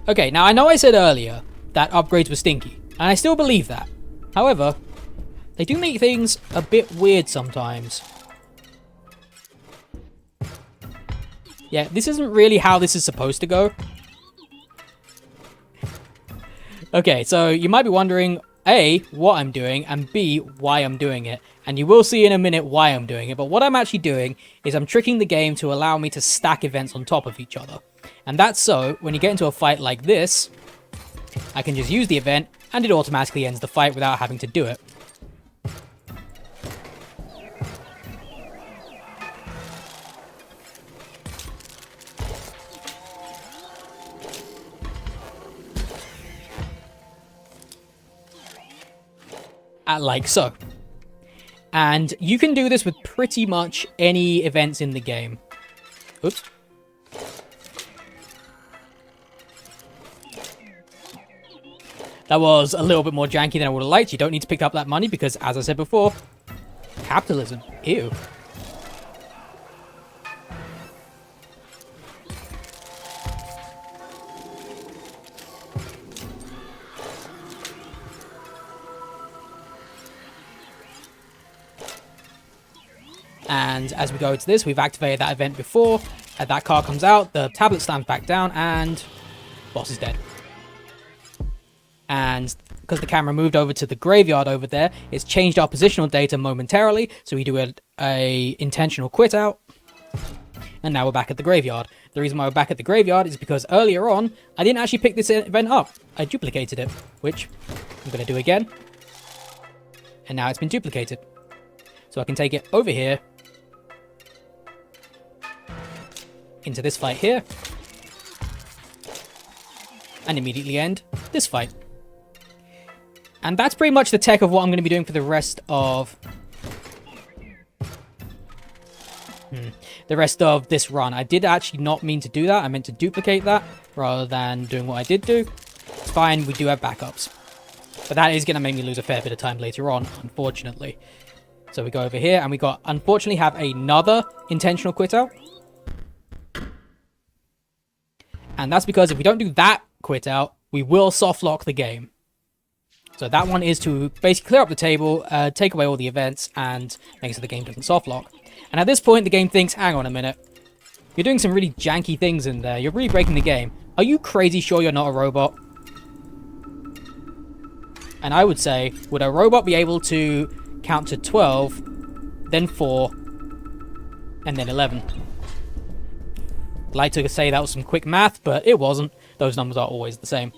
Okay, now I know I said earlier that upgrades were stinky, and I still believe that. However, they do make things a bit weird sometimes. Yeah, this isn't really how this is supposed to go. Okay, so you might be wondering, A, what I'm doing, and B, why I'm doing it. And you will see in a minute why I'm doing it, but what I'm actually doing is I'm tricking the game to allow me to stack events on top of each other. And that's so, when you get into a fight like this, I can just use the event, and it automatically ends the fight without having to do it. Like so. And you can do this with pretty much any events in the game. Oops. That was a little bit more janky than I would have liked. You don't need to pick up that money because, as I said before, capitalism. Ew. And as we go to this, we've activated that event before. That car comes out, the tablet slams back down, and boss is dead. And because the camera moved over to the graveyard over there, it's changed our positional data momentarily. So we do a intentional quit out. And now we're back at the graveyard. The reason why we're back at the graveyard is because earlier on, I didn't actually pick this event up. I duplicated it, which I'm going to do again. And now it's been duplicated. So I can take it over here, into this fight here, and immediately end this fight. And that's pretty much the tech of what I'm going to be doing for the rest of this run. I did actually not mean to do that. I meant to duplicate that rather than doing what I did do. It's fine, we do have backups. But that is going to make me lose a fair bit of time later on, unfortunately. So we go over here, and we unfortunately have another intentional quit out. And that's because if we don't do that quit out, we will soft lock the game. So that one is to basically clear up the table, take away all the events, and make sure the game doesn't soft lock. And at this point, the game thinks, hang on a minute. You're doing some really janky things in there. You're really breaking the game. Are you crazy sure you're not a robot? And I would say, would a robot be able to count to 12, then 4, and then 11? I'd like to say that was some quick math, but it wasn't. Those numbers are always the same.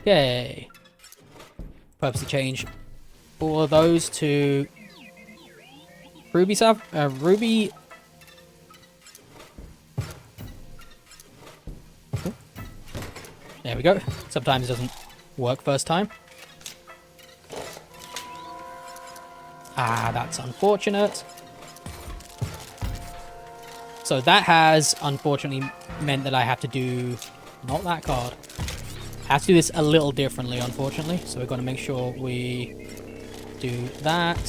Okay. Purposely change all of those to Ruby Ruby. There we go. Sometimes it doesn't work first time. Ah, that's unfortunate. So that has unfortunately meant that I have to do not that card. I have to do this a little differently, unfortunately. So we're going to make sure we do that.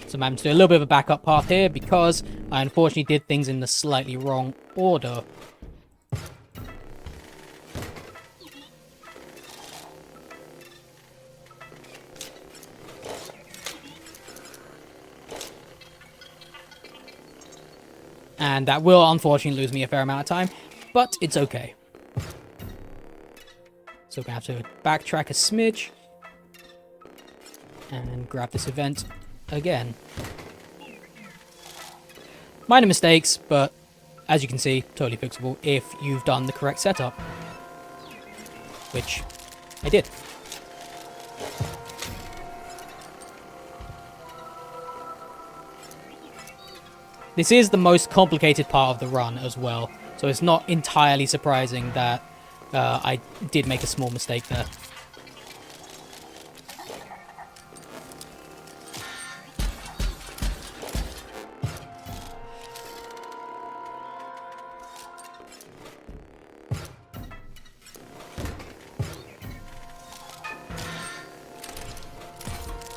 So I'm having to do a little bit of a backup path here because I unfortunately did things in the slightly wrong order. And that will unfortunately lose me a fair amount of time, but it's okay. So we're going to have to backtrack a smidge. And grab this event again. Minor mistakes, but as you can see, totally fixable if you've done the correct setup. Which I did. This is the most complicated part of the run as well, so it's not entirely surprising that I did make a small mistake there.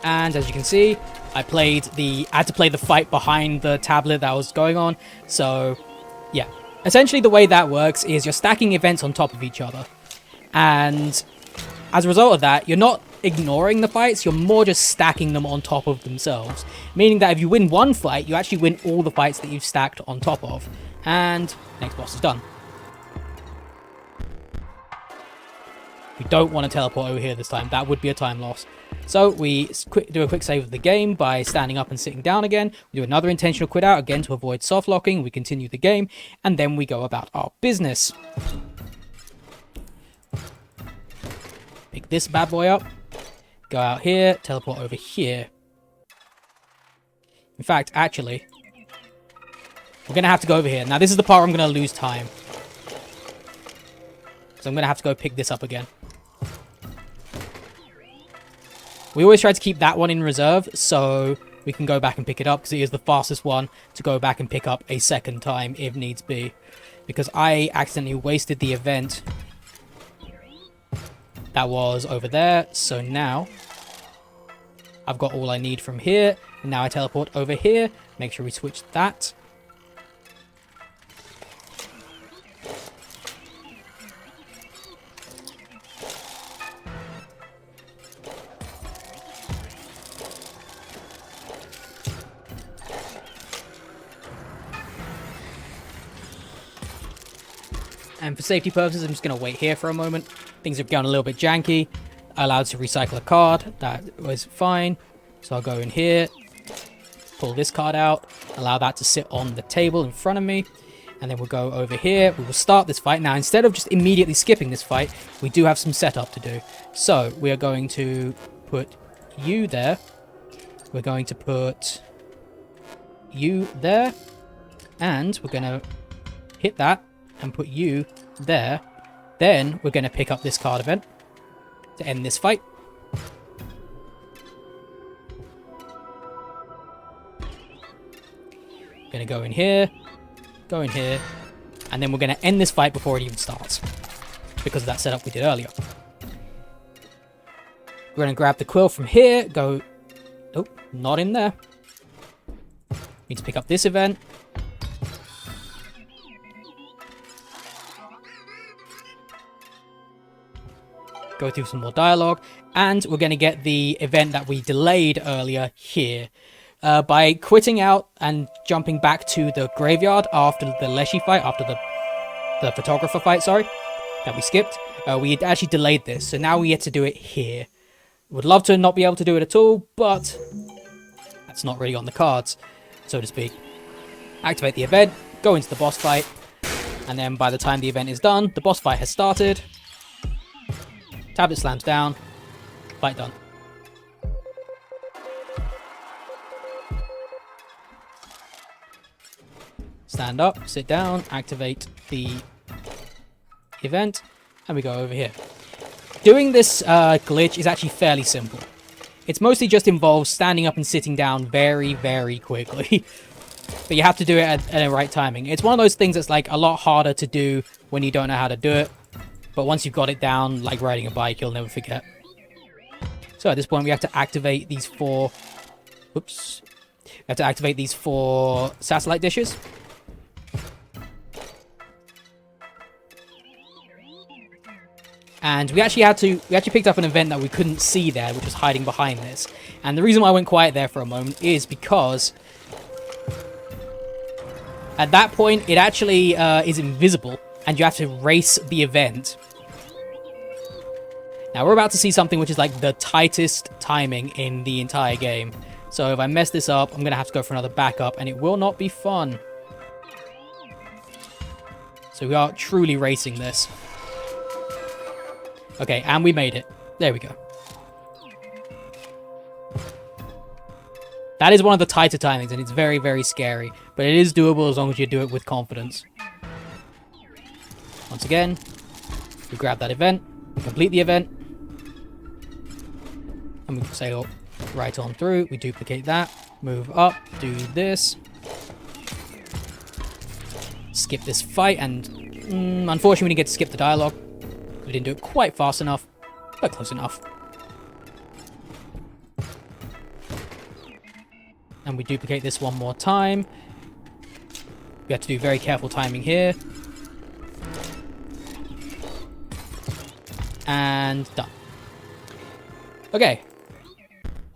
And as you can see, I had to play the fight behind the tablet that was going on. So, yeah. Essentially, the way that works is you're stacking events on top of each other. And as a result of that, you're not ignoring the fights, you're more just stacking them on top of themselves. Meaning that if you win one fight, you actually win all the fights that you've stacked on top of. And next boss is done. We don't want to teleport over here this time. That would be a time loss. So we do a quick save of the game by standing up and sitting down again. We do another intentional quit out again to avoid soft locking. We continue the game and then we go about our business. Pick this bad boy up. Go out here. Teleport over here. In fact, actually, we're going to have to go over here. Now this is the part where I'm going to lose time. So I'm going to have to go pick this up again. We always try to keep that one in reserve so we can go back and pick it up because it is the fastest one to go back and pick up a second time if needs be. Because I accidentally wasted the event that was over there. So now I've got all I need from here. And now I teleport over here. Make sure we switch that. And for safety purposes, I'm just going to wait here for a moment. Things have gone a little bit janky. I allowed to recycle a card. That was fine. So I'll go in here, pull this card out, allow that to sit on the table in front of me. And then we'll go over here. We will start this fight. Now, instead of just immediately skipping this fight, we do have some setup to do. So we are going to put you there. We're going to put you there. And we're going to hit that and put you there. Then we're going to pick up this card event to end this fight. Going to go in here, and then we're going to end this fight before it even starts because of that setup we did earlier. We're going to grab the quill from here, go... Oh, not in there. Need to pick up this event. Go through some more dialogue, and we're going to get the event that we delayed earlier here. By quitting out and jumping back to the graveyard after the Leshy fight, after the photographer fight, sorry, that we skipped, we had actually delayed this, so now we get to do it here. Would love to not be able to do it at all, but that's not really on the cards, so to speak. Activate the event, go into the boss fight, and then by the time the event is done, the boss fight has started. Tablet slams down. Fight done. Stand up, sit down, activate the event, and we go over here. Doing this glitch is actually fairly simple. It's mostly just involves standing up and sitting down very, very quickly. But you have to do it at the right timing. It's one of those things that's like a lot harder to do when you don't know how to do it. But once you've got it down, like riding a bike, you'll never forget. So at this point, we have to activate these four... Oops. We have to activate these 4 satellite dishes. And we actually picked up an event that we couldn't see there, which was hiding behind this. And the reason why I went quiet there for a moment is because at that point, it actually is invisible. And you have to race the event. Now we're about to see something which is like the tightest timing in the entire game. So if I mess this up, I'm going to have to go for another backup, and it will not be fun. So we are truly racing this. Okay, and we made it. There we go. That is one of the tighter timings, and it's very, very scary. But it is doable as long as you do it with confidence. Once again, we grab that event, complete the event, and we sail right on through. We duplicate that, move up, do this, skip this fight, and unfortunately we didn't get to skip the dialogue. We didn't do it quite fast enough, but close enough. And we duplicate this one more time. We have to do very careful timing here. And done. Okay.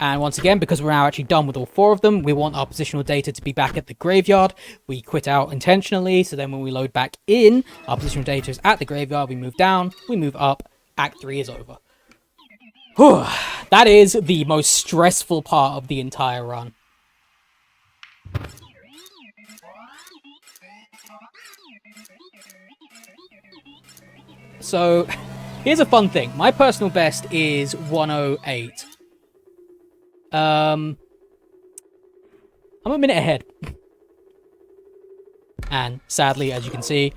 And once again, because we're now actually done with all 4 of them, we want our positional data to be back at the graveyard. We quit out intentionally, so then when we load back in, our positional data is at the graveyard. We move down, we move up, Act 3 is over. Whew. That is the most stressful part of the entire run. So, here's a fun thing. My personal best is 108. I'm a minute ahead. And sadly, as you can see,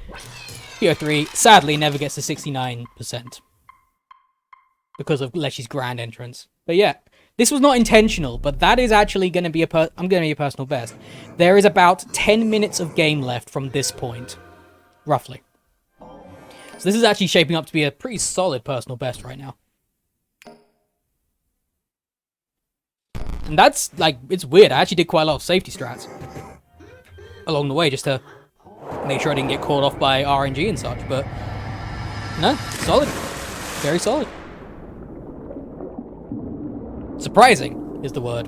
PO3 sadly never gets to 69% because of Leshy's grand entrance. But yeah, this was not intentional, but that is actually going to be I'm going to be a personal best. There is about 10 minutes of game left from this point, roughly. So this is actually shaping up to be a pretty solid personal best right now. And that's, like, it's weird. I actually did quite a lot of safety strats along the way just to make sure I didn't get caught off by RNG and such, but no, solid. Very solid. Surprising is the word.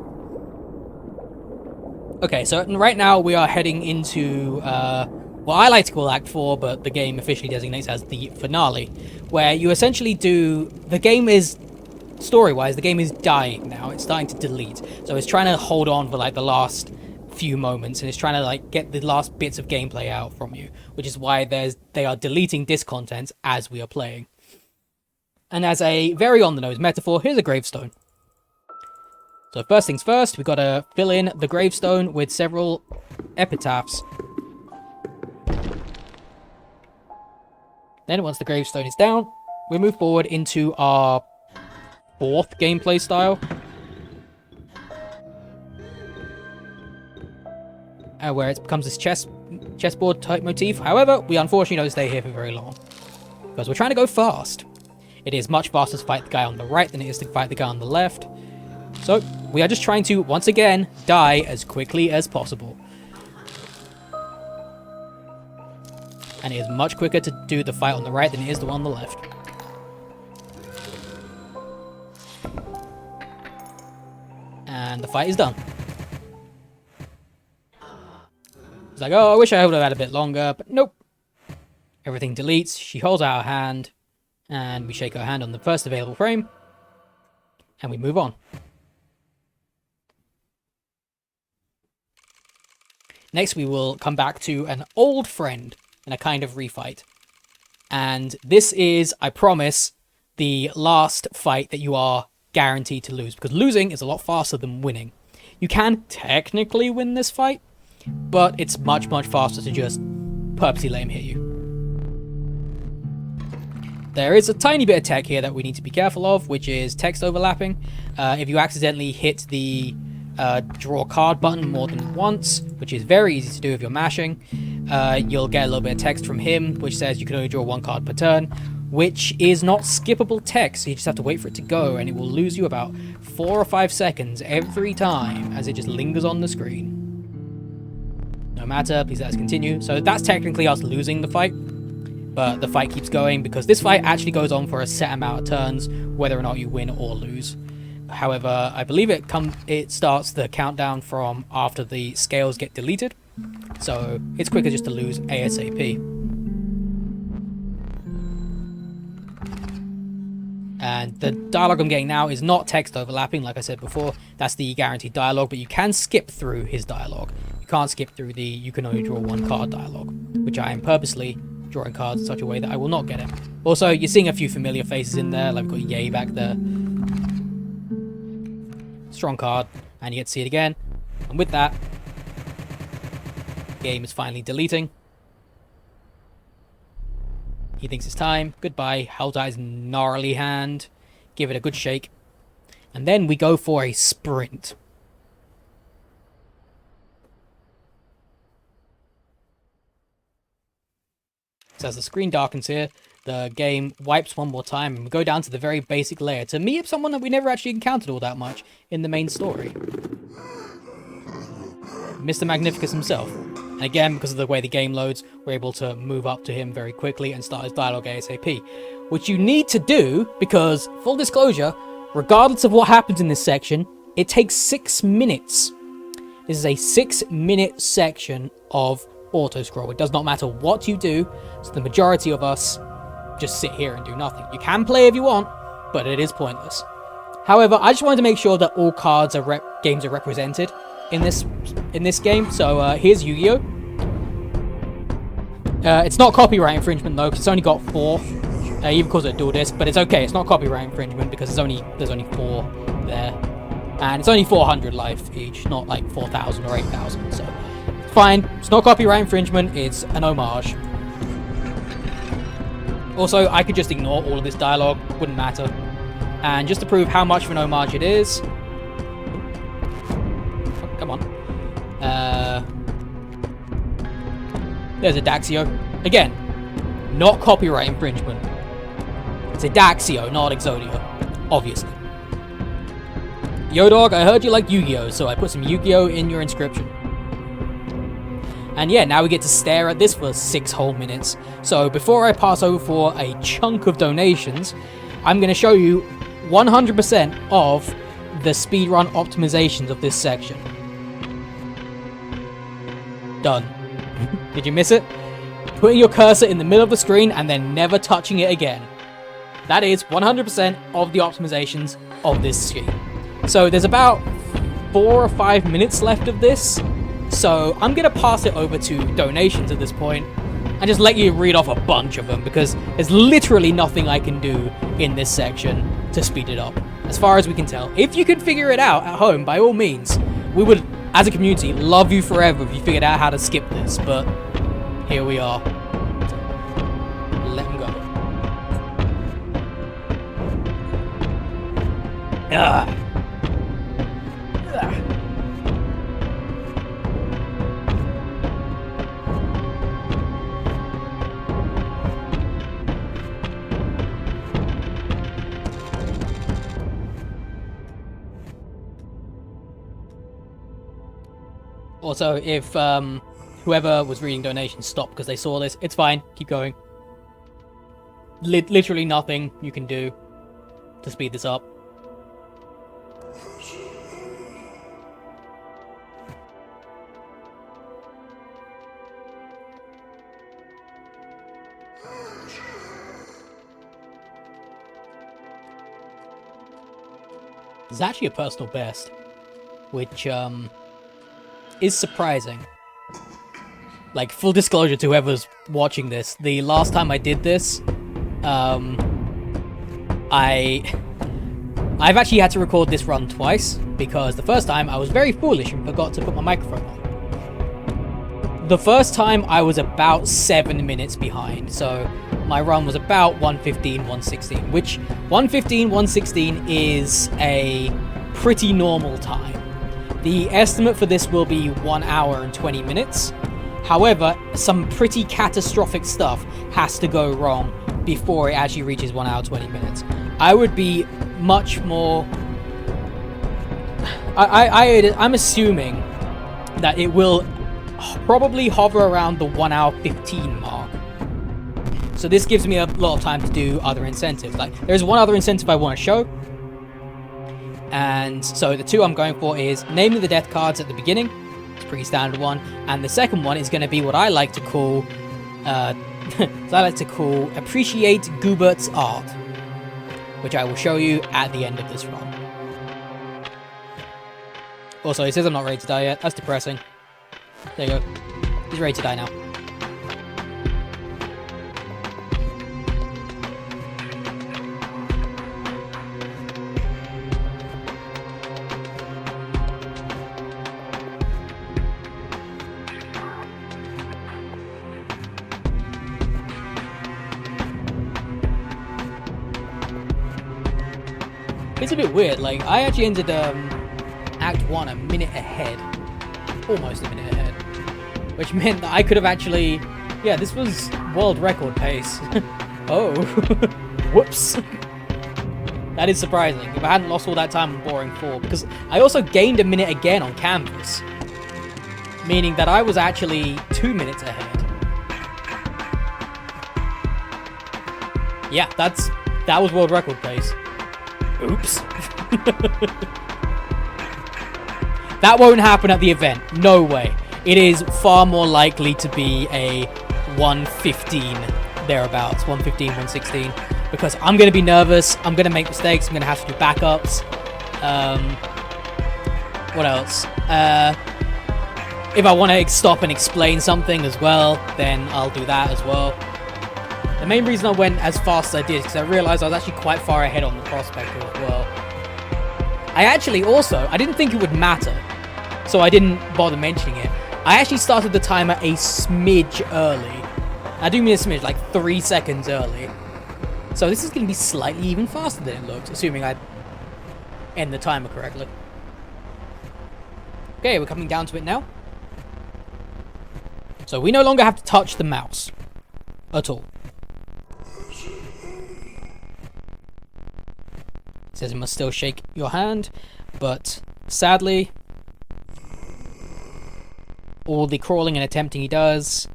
Okay, so right now we are heading into, what I like to call Act 4, but the game officially designates as the finale, where you essentially do, the game is, story-wise, the game is dying now. It's starting to delete. So it's trying to hold on for, like, the last few moments, and it's trying to, like, get the last bits of gameplay out from you, which is why they are deleting disc contents as we are playing. And as a very on-the-nose metaphor, here's a gravestone. So first things first, we've got to fill in the gravestone with several epitaphs. Then once the gravestone is down, we move forward into our 4th gameplay style. Where it becomes this chessboard type motif. However, we unfortunately don't stay here for very long, because we're trying to go fast. It is much faster to fight the guy on the right than it is to fight the guy on the left. So, we are just trying to, once again, die as quickly as possible. And it is much quicker to do the fight on the right than it is the one on the left. And the fight is done. It's like, oh, I wish I would have had a bit longer, but nope. Everything deletes, she holds out her hand, and we shake her hand on the first available frame, and we move on. Next, we will come back to an old friend in a kind of refight. And this is, I promise, the last fight that you are guaranteed to lose, because losing is a lot faster than winning. You can technically win this fight, but it's much, much faster to just purposely let him hit you. There is a tiny bit of tech here that we need to be careful of, which is text overlapping. If you accidentally hit the draw card button more than once, which is very easy to do if you're mashing, you'll get a little bit of text from him, which says you can only draw 1 card per turn, which is not skippable text, so you just have to wait for it to go, and it will lose you about 4 or 5 seconds every time as it just lingers on the screen. No matter, please let us continue. So that's technically us losing the fight, but the fight keeps going because this fight actually goes on for a set amount of turns, whether or not you win or lose. However, I believe it starts the countdown from after the scales get deleted, so it's quicker just to lose ASAP. And the dialogue I'm getting now is not text overlapping, like I said before. That's the guaranteed dialogue, but you can skip through his dialogue. You can't skip through the you can only draw one card dialogue, which I am purposely drawing cards in such a way that I will not get it. Also, you're seeing a few familiar faces in there, like we've got Yay back there. Strong card, and you get to see it again. And with that, the game is finally deleting. He thinks it's time. Goodbye. Held out his gnarly hand. Give it a good shake. And then we go for a sprint. So as the screen darkens here, the game wipes one more time, and we go down to the very basic layer to meet someone that we never actually encountered all that much in the main story. Mr. Magnificus himself. And again, because of the way the game loads, we're able to move up to him very quickly and start his dialogue ASAP. Which you need to do, because, full disclosure, regardless of what happens in this section, it takes 6 minutes. This is a 6-minute section of auto-scroll. It does not matter what you do, so the majority of us just sit here and do nothing. You can play if you want, but it is pointless. However, I just wanted to make sure that all cards are games are represented in this game. So here's Yu-Gi-Oh! It's not copyright infringement though, because it's only got 4. Even calls it a dual disc, but it's okay. It's not copyright infringement because there's only 4 there, and it's only 400 life each, not like 4,000 or 8,000. So it's fine. It's not copyright infringement. It's an homage. Also, I could just ignore all of this dialogue. Wouldn't matter. And just to prove how much of an homage it is. Come on. There's a Daxio. Again, not copyright infringement. It's a Daxio, not Exodia. Obviously. Yo dog, I heard you like Yu-Gi-Oh! So I put some Yu-Gi-Oh! In your inscription. And yeah, now we get to stare at this for 6 whole minutes. So before I pass over for a chunk of donations, I'm going to show you 100% of the speedrun optimizations of this section. Done. Did you miss it? Putting your cursor in the middle of the screen and then never touching it again. That is 100% of the optimizations of this scheme. So there's about 4 or 5 minutes left of this. So I'm going to pass it over to donations at this point and just let you read off a bunch of them, because there's literally nothing I can do in this section to speed it up, as far as we can tell. If you can figure it out at home, by all means, we would, as a community, love you forever if you figured out how to skip this, but here we are. Let him go. Ugh. Also, if whoever was reading donations stopped because they saw this, it's fine. Keep going. Literally nothing you can do to speed this up. It's actually a personal best, which is surprising. Like, full disclosure to whoever's watching this, the last time I did this, I've actually had to record this run twice, because the first time I was very foolish and forgot to put my microphone on. The first time I was about 7 minutes behind, so my run was about 1:15, 1:16, which 1:15, 1:16 is a pretty normal time. The estimate for this will be 1 hour and 20 minutes. However, some pretty catastrophic stuff has to go wrong before it actually reaches 1 hour 20 minutes. I would be much more... I'm assuming that it will probably hover around the 1 hour 15 mark. So this gives me a lot of time to do other incentives. Like, there's one other incentive I want to show. And so the two I'm going for is naming the death cards at the beginning. It's a pretty standard one. And the second one is going to be what I like to call... appreciate Gubert's art. which I will show you at the end of this run. Also, he says I'm not ready to die yet. That's depressing. There you go. He's ready to die now. It's a bit weird, like, I actually ended Act 1 a minute ahead. Almost a minute ahead. Which meant that I could have actually... Yeah, this was world record pace. Oh. Whoops. That is surprising. If I hadn't lost all that time on Boring 4. Because I also gained a minute again on Canvas. Meaning that I was actually 2 minutes ahead. Yeah, that was world record pace. Oops. That won't happen at the event. No way. It is far more likely to be a 1:15 thereabouts. 1:15, 1:16. Because I'm going to be nervous. I'm going to make mistakes. I'm going to have to do backups. What else? If I want to stop and explain something as well, then I'll do that as well. The main reason I went as fast as I did is because I realized I was actually quite far ahead on the Prospector as well. I didn't think it would matter, so I didn't bother mentioning it. I actually started the timer a smidge early. I do mean a smidge, like 3 seconds early. So this is going to be slightly even faster than it looks, assuming I end the timer correctly. Okay, we're coming down to it now. So we no longer have to touch the mouse at all. It says you must still shake your hand, but sadly, all the crawling and attempting he does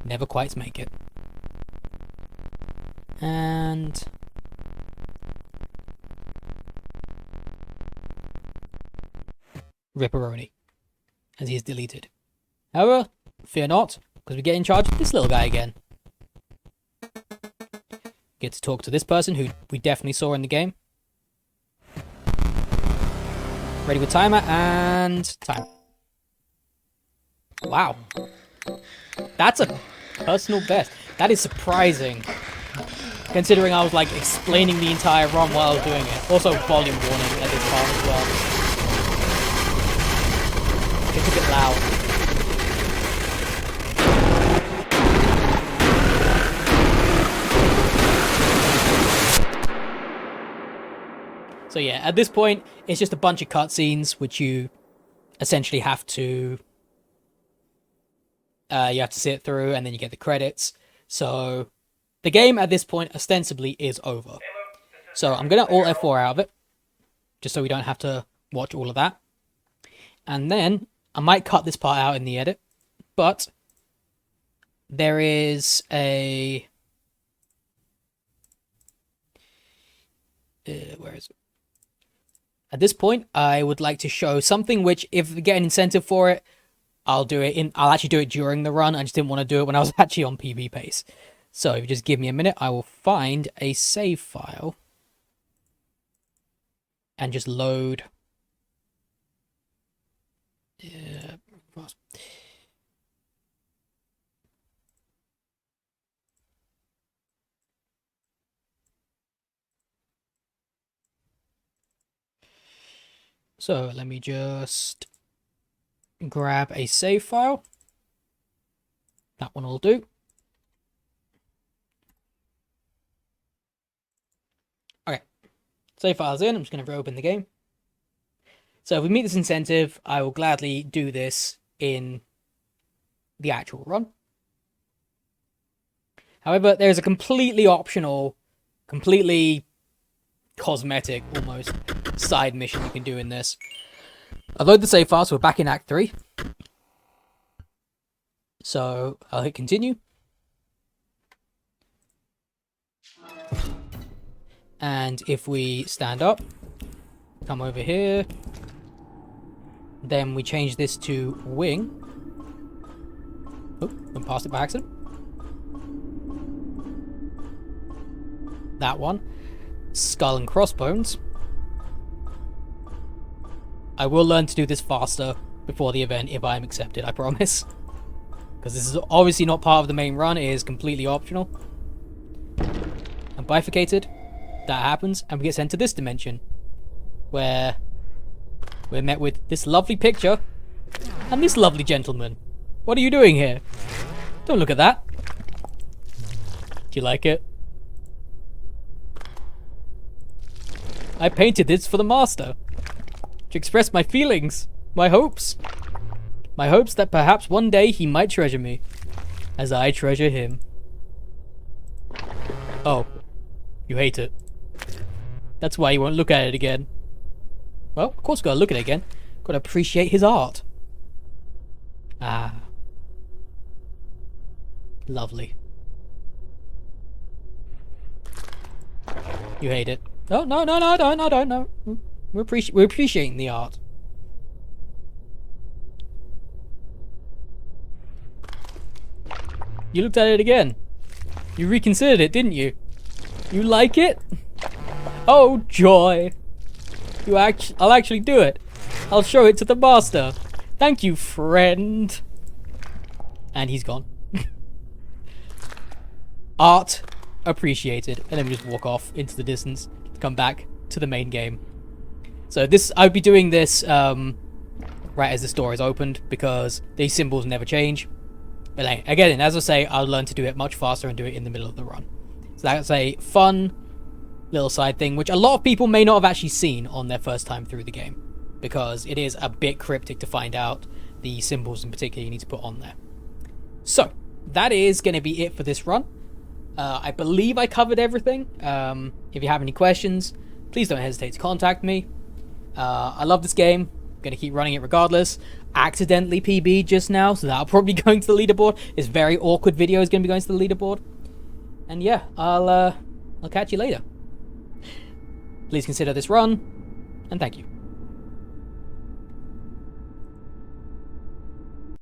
never quite make it. And Ripperoni, as he is deleted. However, fear not, because we get in charge of this little guy again. Get to talk to this person who we definitely saw in the game. Ready with timer, and time. Wow. That's a personal best. That is surprising. Considering I was, like, explaining the entire run while I was doing it. Also, volume warning at this part as well. It's a bit loud. So yeah, at this point, it's just a bunch of cutscenes, which you essentially have to sit through, and then you get the credits. So the game at this point ostensibly is over. So I'm gonna Alt F4 out of it, just so we don't have to watch all of that. And then I might cut this part out in the edit, but there is a where is it? At this point, I would like to show something which, if we get an incentive for it, I'll actually do it during the run. I just didn't want to do it when I was actually on PB pace. So if you just give me a minute, I will find a save file and just load. So let me just grab a save file. That one will do. Okay, save file's in. I'm just going to reopen the game. So if we meet this incentive, I will gladly do this in the actual run. However, there's a completely optional, completely cosmetic, almost, side mission you can do in this. I'll load the save file, so we're back in Act 3. So I'll hit continue. And if we stand up, come over here, then we change this to wing. Oh, went past it by accident. That one. skull and crossbones. I will learn to do this faster before the event if I am accepted, I promise. Because this is obviously not part of the main run, it is completely optional. I'm bifurcated. That happens, and we get sent to this dimension, where we're met with this lovely picture and this lovely gentleman. What are you doing here? Don't look at that. Do you like it? I painted this for the master, to express my feelings, my hopes. My hopes that perhaps one day he might treasure me, as I treasure him. Oh, you hate it. That's why you won't look at it again. Well, of course gotta look at it again. Gotta appreciate his art. Ah. Lovely. You hate it. Oh, no, I don't, no. We're appreciating the art. You looked at it again. You reconsidered it, didn't you? You like it? Oh, joy. I'll actually do it. I'll show it to the master. Thank you, friend. And he's gone. Art appreciated. And then we just walk off into the distance to come back to the main game. So I'll be doing this right as the store is opened, because these symbols never change. But again, as I say, I'll learn to do it much faster and do it in the middle of the run. So that's a fun little side thing, which a lot of people may not have actually seen on their first time through the game, because it is a bit cryptic to find out the symbols in particular you need to put on there. So that is going to be it for this run. I believe I covered everything. If you have any questions, please don't hesitate to contact me. I love this game. I'm going to keep running it regardless. Accidentally PB'd just now, so that'll probably be going to the leaderboard. This very awkward video is going to be going to the leaderboard. And yeah, I'll catch you later. Please consider this run, and thank you.